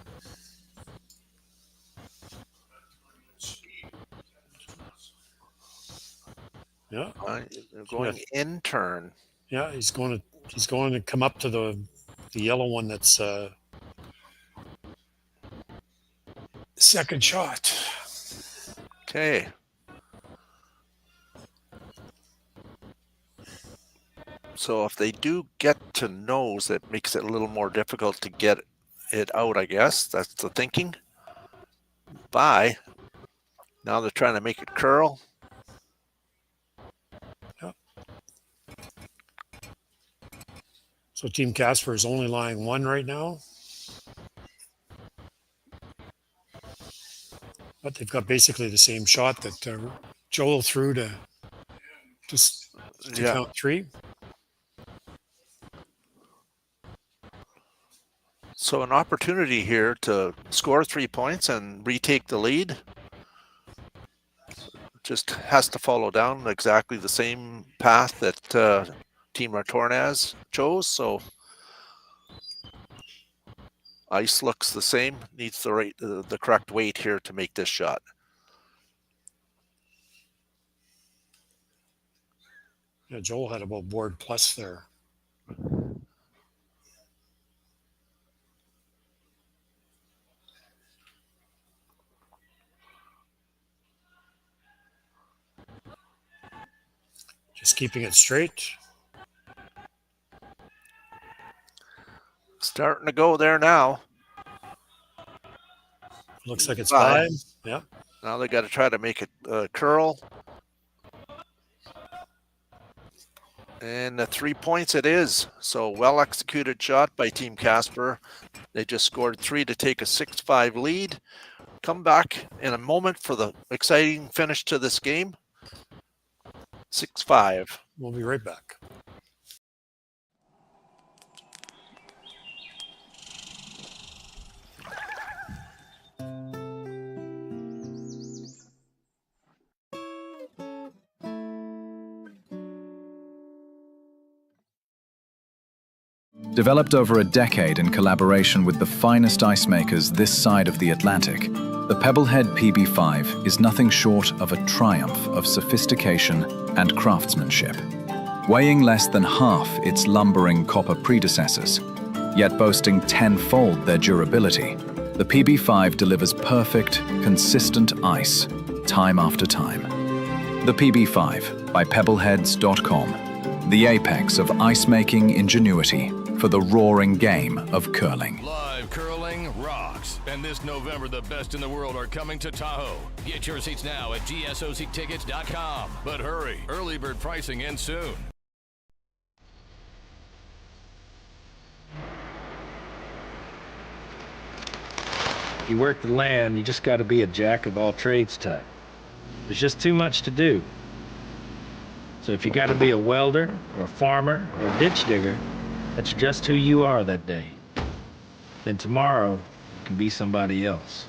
Yeah, going in turn. Yeah, he's going to come up to the yellow one that's second shot. Okay. So if they do get to nose, it makes it a little more difficult to get it out, I guess. That's the thinking. Bye. Now they're trying to make it curl. Yep. So Team Casper is only lying 1 right now. But they've got basically the same shot that Joel threw to count 3. So an opportunity here to score 3 points and retake the lead. Just has to follow down exactly the same path that Team Retornaz chose. So ice looks the same. Needs the correct weight here to make this shot. Yeah, Joel had about board plus there. Just keeping it straight. Starting to go there now. Looks like it's 5. Yeah. Now they got to try to make it curl. And the 3 points it is. So well executed shot by Team Casper. They just scored 3 to take a 6-5 lead. Come back in a moment for the exciting finish to this game. 6-5. We'll be right back. Developed over a decade in collaboration with the finest ice makers this side of the Atlantic, the Pebblehead PB5 is nothing short of a triumph of sophistication and craftsmanship. Weighing less than half its lumbering copper predecessors, yet boasting 10-fold their durability, the PB5 delivers perfect, consistent ice, time after time. The PB5 by Pebbleheads.com, the apex of ice-making ingenuity for the roaring game of curling. Live curling rocks. And And this November, the best in the world are coming to Tahoe. Get your seats now at gsoctickets.com. But hurry, early bird pricing ends soon. You work the land, you just got to be a jack of all trades type. There's just too much to do. So if you got to be a welder, or a farmer, or a ditch digger, that's just who you are that day. Then tomorrow, you can be somebody else.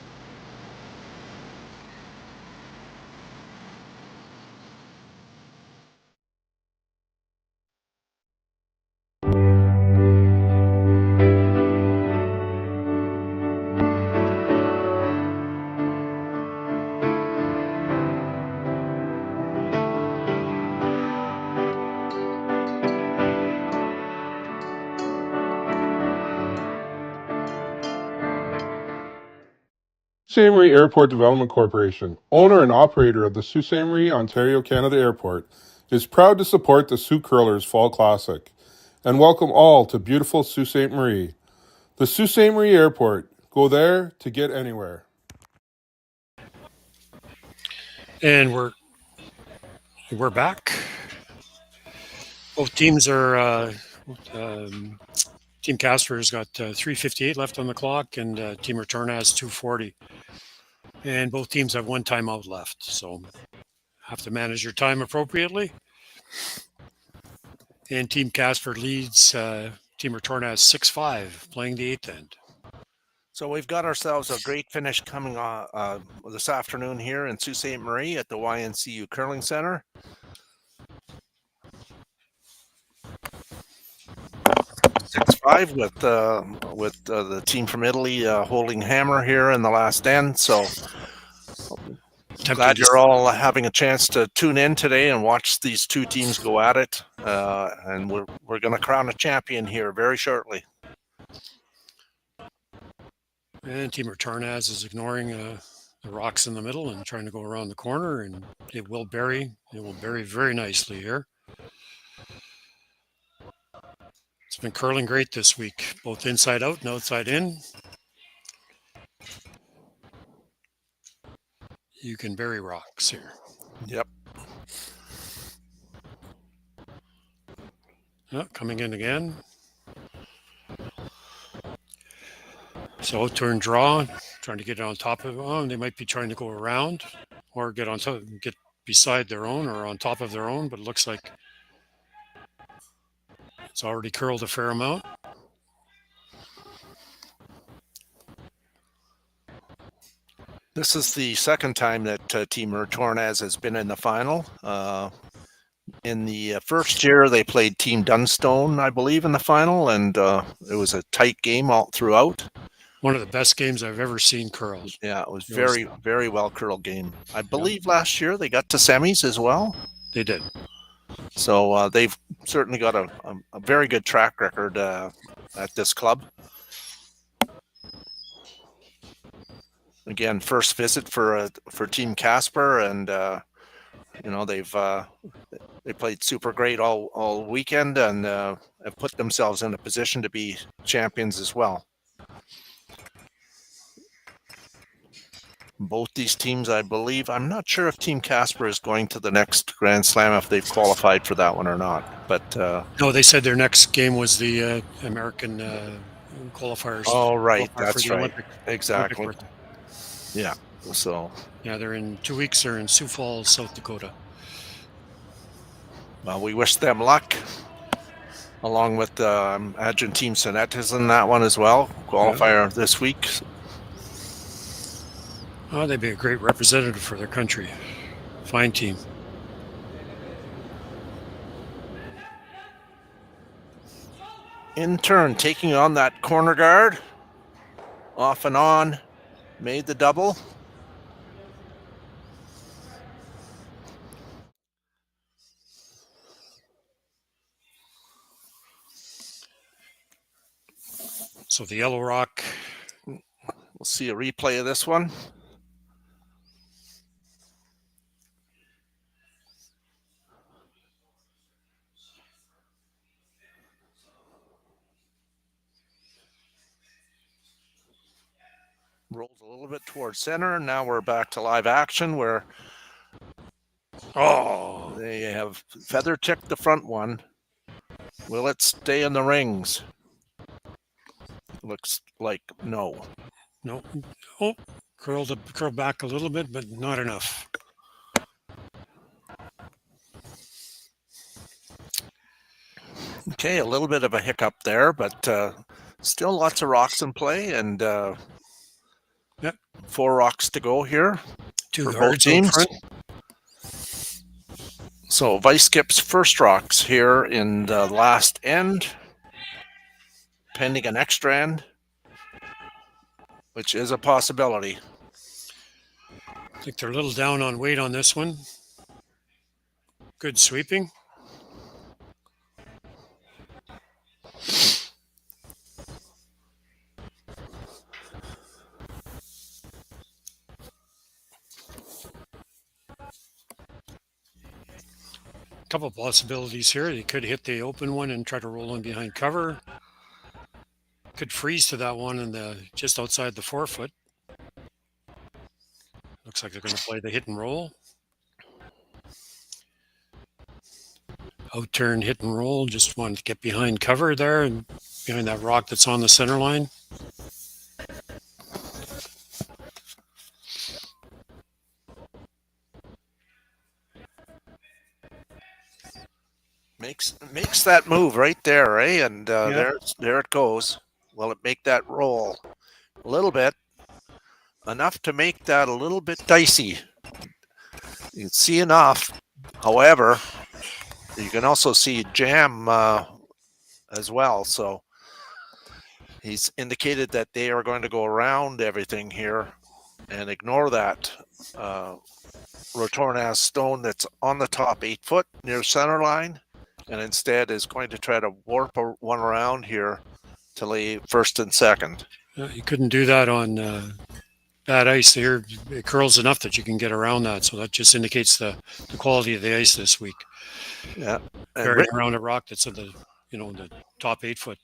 Ste.Marie Airport Development Corporation, owner and operator of the Ste.Marie, Ontario, Canada Airport, is proud to support the Sioux Curlers Fall Classic and welcome all to beautiful Sault Ste. Marie. The Sault Ste. Marie Airport. Go there to get anywhere. And we're back. Both teams are Team Casper's got 3:58 left on the clock, and Team Retornaz 2:40. And both teams have one timeout left, so have to manage your time appropriately. And Team Casper leads Team Retornaz 6-5, playing the eighth end. So we've got ourselves a great finish coming on this afternoon here in Sault Ste. Marie at the YNCU Curling Center. 6-5 with the team from Italy holding hammer here in the last end. So glad you're all having a chance to tune in today and watch these two teams go at it. And we're going to crown a champion here very shortly. And Team Retornaz is ignoring the rocks in the middle and trying to go around the corner, and it will bury very nicely here. It's been curling great this week, both inside out and outside in. You can bury rocks here. Yep. Oh, coming in again. So turn draw, trying to get on top of they might be trying to go around or get on top, get beside their own or on top of their own, but it looks like it's already curled a fair amount. This is the second time that Team Retornaz has been in the final. In the first year, they played Team Dunstone, I believe, in the final, and it was a tight game all throughout. One of the best games I've ever seen curled. Yeah, it was very well curled game. I believe last year they got to semis as well. They did. So they've certainly got a very good track record at this club. Again, first visit for Team Casper, and they played super great all weekend and have put themselves in a position to be champions as well. Both these teams, I believe, I'm not sure if Team Casper is going to the next Grand Slam, if they've qualified for that one or not. But no, they said their next game was the American qualifiers. Oh, right, that's right. Olympic, exactly. Olympic. Yeah. So. Yeah, they're in 2 weeks. They're in Sioux Falls, South Dakota. Well, we wish them luck. Along with imagine Team Sonnet is in that one as well. Qualifier this week. Oh, they'd be a great representative for their country. Fine team. In turn, taking on that corner guard. Off and on. Made the double. So the yellow rock. We'll see a replay of this one. rolls a little bit towards center. And now we're back to live action where they have feather ticked the front one. Will it stay in the rings? Looks like no. No. Oh, curl back a little bit, but not enough. Okay, a little bit of a hiccup there, but still lots of rocks in play, and 4 rocks to go here Two for both guards in teams. front. So Vice skips first rocks here in the last end, pending an extra end, which is a possibility. I think they're a little down on weight on this one. Good sweeping. Couple possibilities here. You could hit the open one and try to roll in behind cover. Could freeze to that one and just outside the 4-foot. Looks like they're going to play the hit and roll. Out turn, hit and roll. Just wanted to get behind cover there and behind that rock that's on the center line. Makes that move right there, eh? And there it goes. Will it make that roll a little bit? Enough to make that a little bit dicey. You can see enough. However, you can also see jam as well. So he's indicated that they are going to go around everything here and ignore that Retornaz stone that's on the top 8-foot near center line, and instead is going to try to warp one around here to lay first and second. You couldn't do that on bad ice here. It curls enough that you can get around that. So that just indicates the quality of the ice this week. Yeah. Carrying around a rock that's at the top 8-foot.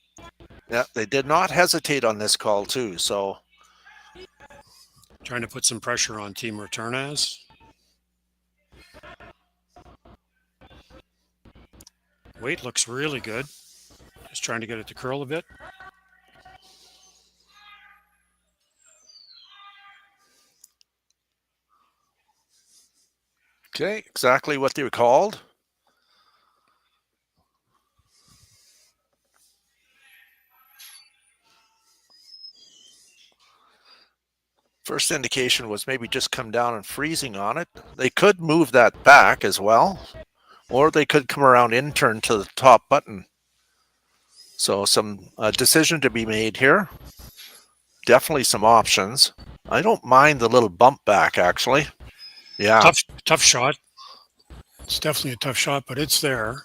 Yeah, they did not hesitate on this call too. So trying to put some pressure on Team Retornaz. Weight looks really good. Just trying to get it to curl a bit. Okay, exactly what they were called. First indication was maybe just come down and freezing on it. They could move that back as well, or they could come around in turn to the top button. So some decision to be made here. Definitely some options. I don't mind the little bump back, actually. Yeah. Tough shot. It's definitely a tough shot, but it's there.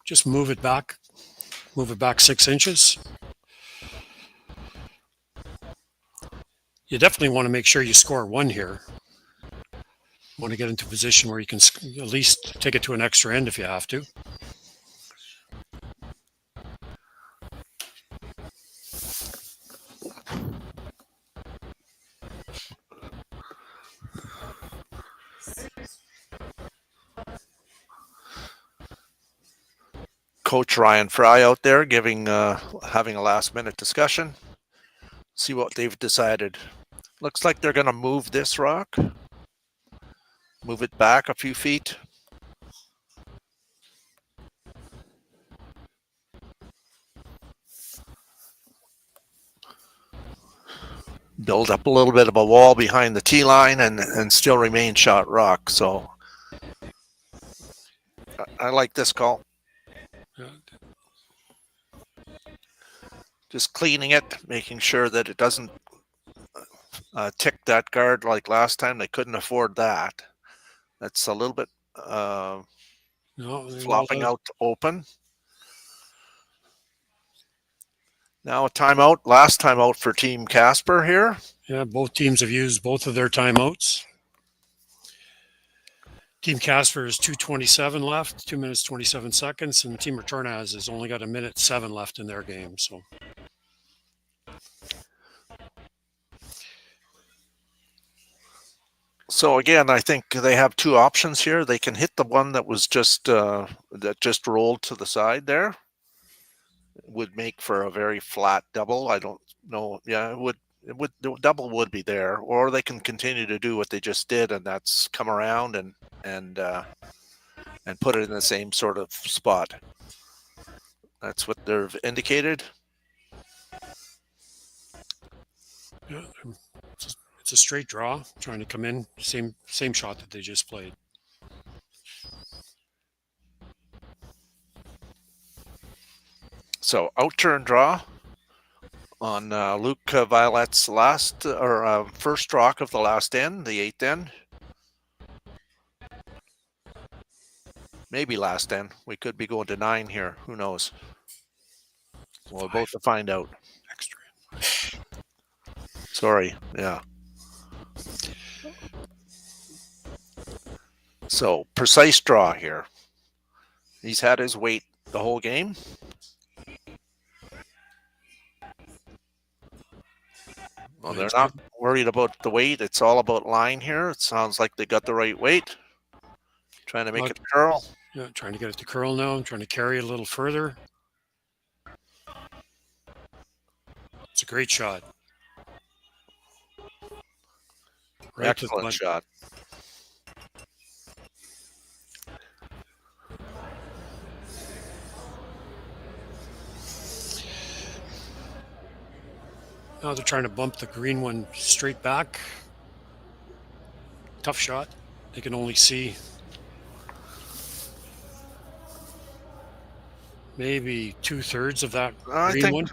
Just move it back. Move it back 6 inches. You definitely want to make sure you score 1 here. You want to get into a position where you can at least take it to an extra end if you have to. Coach Ryan Fry out there having a last minute discussion. See what they've decided. Looks like they're going to move this rock. Move it back a few feet. Build up a little bit of a wall behind the tee line and still remain shot rock. So I like this call. Just cleaning it, making sure that it doesn't tick that guard like last time. They couldn't afford that. That's a little bit flopping out open. Now a timeout, last timeout for Team Casper here. Yeah, both teams have used both of their timeouts. Team Casper is 2:27 left, 2 minutes 27 seconds, and Team Retornaz has only got 1:07 left in their game. So So again, I think they have two options here. They can hit the one that was just that just rolled to the side there. It would make for a very flat double. I don't know. Yeah, it would. The double would be there, or they can continue to do what they just did, and that's come around and put it in the same sort of spot. That's what they've indicated. Yeah, it's a straight draw, trying to come in. Same shot that they just played. So out-turn draw on Luke Violet's last or first rock of the last end, the 8th end. Maybe last end. We could be going to 9 here. Who knows? We're both to find out. Extra. Sorry. Yeah. So precise draw here. He's had his weight the whole game. Well, they're not worried about the weight. It's all about line here. It sounds like they got the right weight. Trying to make it curl. Yeah, trying to get it to curl now. I'm trying to carry it a little further. It's a great shot. Right. Excellent shot. Now they're trying to bump the green one straight back. Tough shot. They can only see maybe 2/3 of that green one.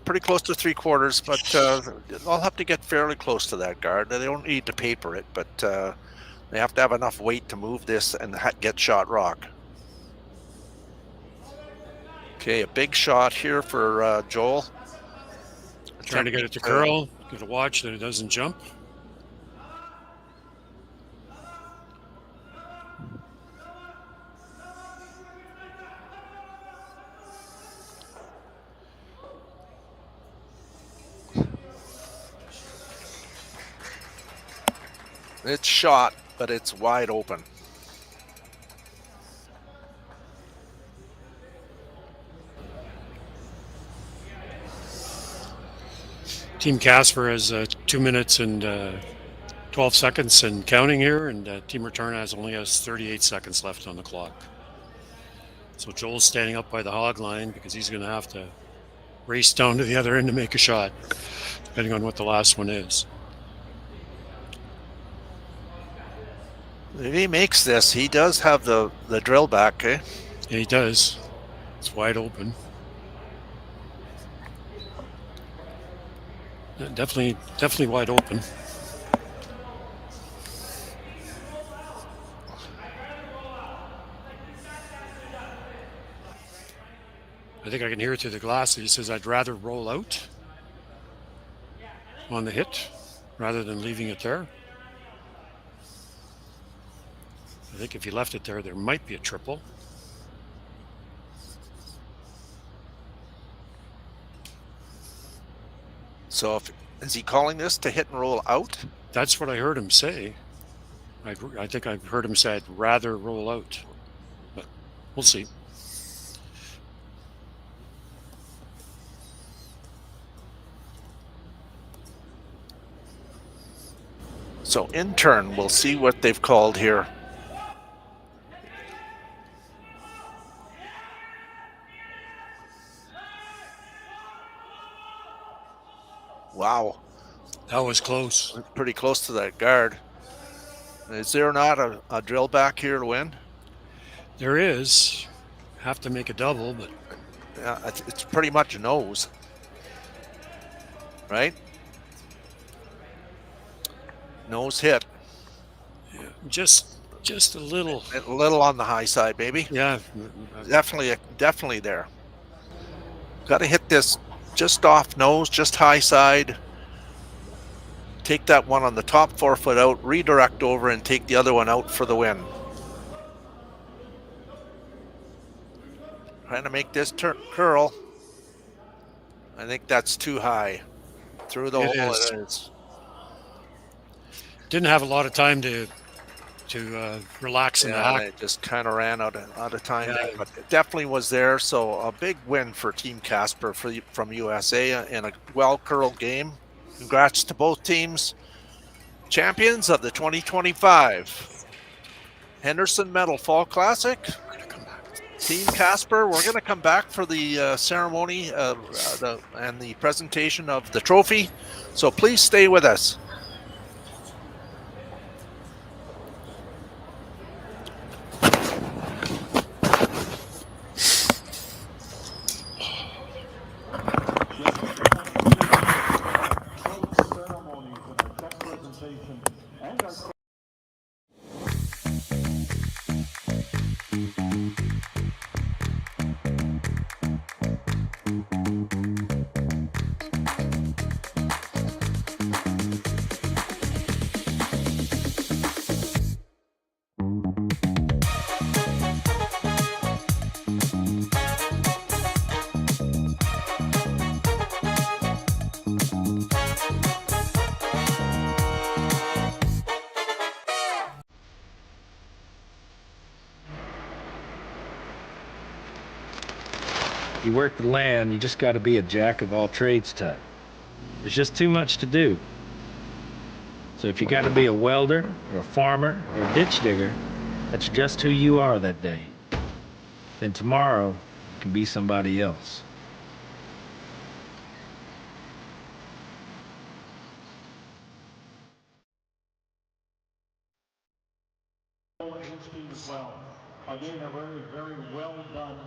Pretty close to 3/4, but I'll have to get fairly close to that guard. They don't need to paper it, but they have to have enough weight to move this and get shot rock. Okay, a big shot here for Joel. Trying to get it to curl. Got to watch that it doesn't jump. It's shot, but it's wide open. Team Casper has 2 minutes and 12 seconds and counting here, and Team Retornaz only has 38 seconds left on the clock. So Joel's standing up by the hog line because he's going to have to race down to the other end to make a shot, depending on what the last one is. If he makes this, he does have the drill back, eh? Yeah, he does. It's wide open. Yeah, definitely wide open. I think I can hear it through the glass. He says, I'd rather roll out on the hit rather than leaving it there. I think if he left it there, there might be a triple. So is he calling this to hit and roll out? That's what I heard him say. I think I heard him say I'd rather roll out. But we'll see. So in turn, we'll see what they've called here. Wow. That was close. Pretty close to that guard. Is there not a drill back here to win? There is. Have to make a double, but... Yeah, it's pretty much a nose. Right? Nose hit. Yeah, just a little. A little on the high side, baby. Yeah. Definitely there. Got to hit this just off nose, just high side. Take that one on the top 4 foot out, redirect over, and take the other one out for the win. Trying to make this curl. I think that's too high. Through the hole it is. didn't have a lot of time to relax in the Yeah, hack. it just kind of ran out of time, Yeah. there, but it definitely was there. So a big win for Team Casper from USA in a well-curled game. Congrats to both teams. Champions of the 2025 Henderson Medal Fall Classic. Team Casper, we're going to come back for the ceremony and the presentation of the trophy. So please stay with us. You work the land, you just got to be a jack of all trades type. There's just too much to do. So if you got to be a welder, or a farmer, or a ditch digger, that's just who you are that day. Then tomorrow, you can be somebody else. Again, a very, very well done.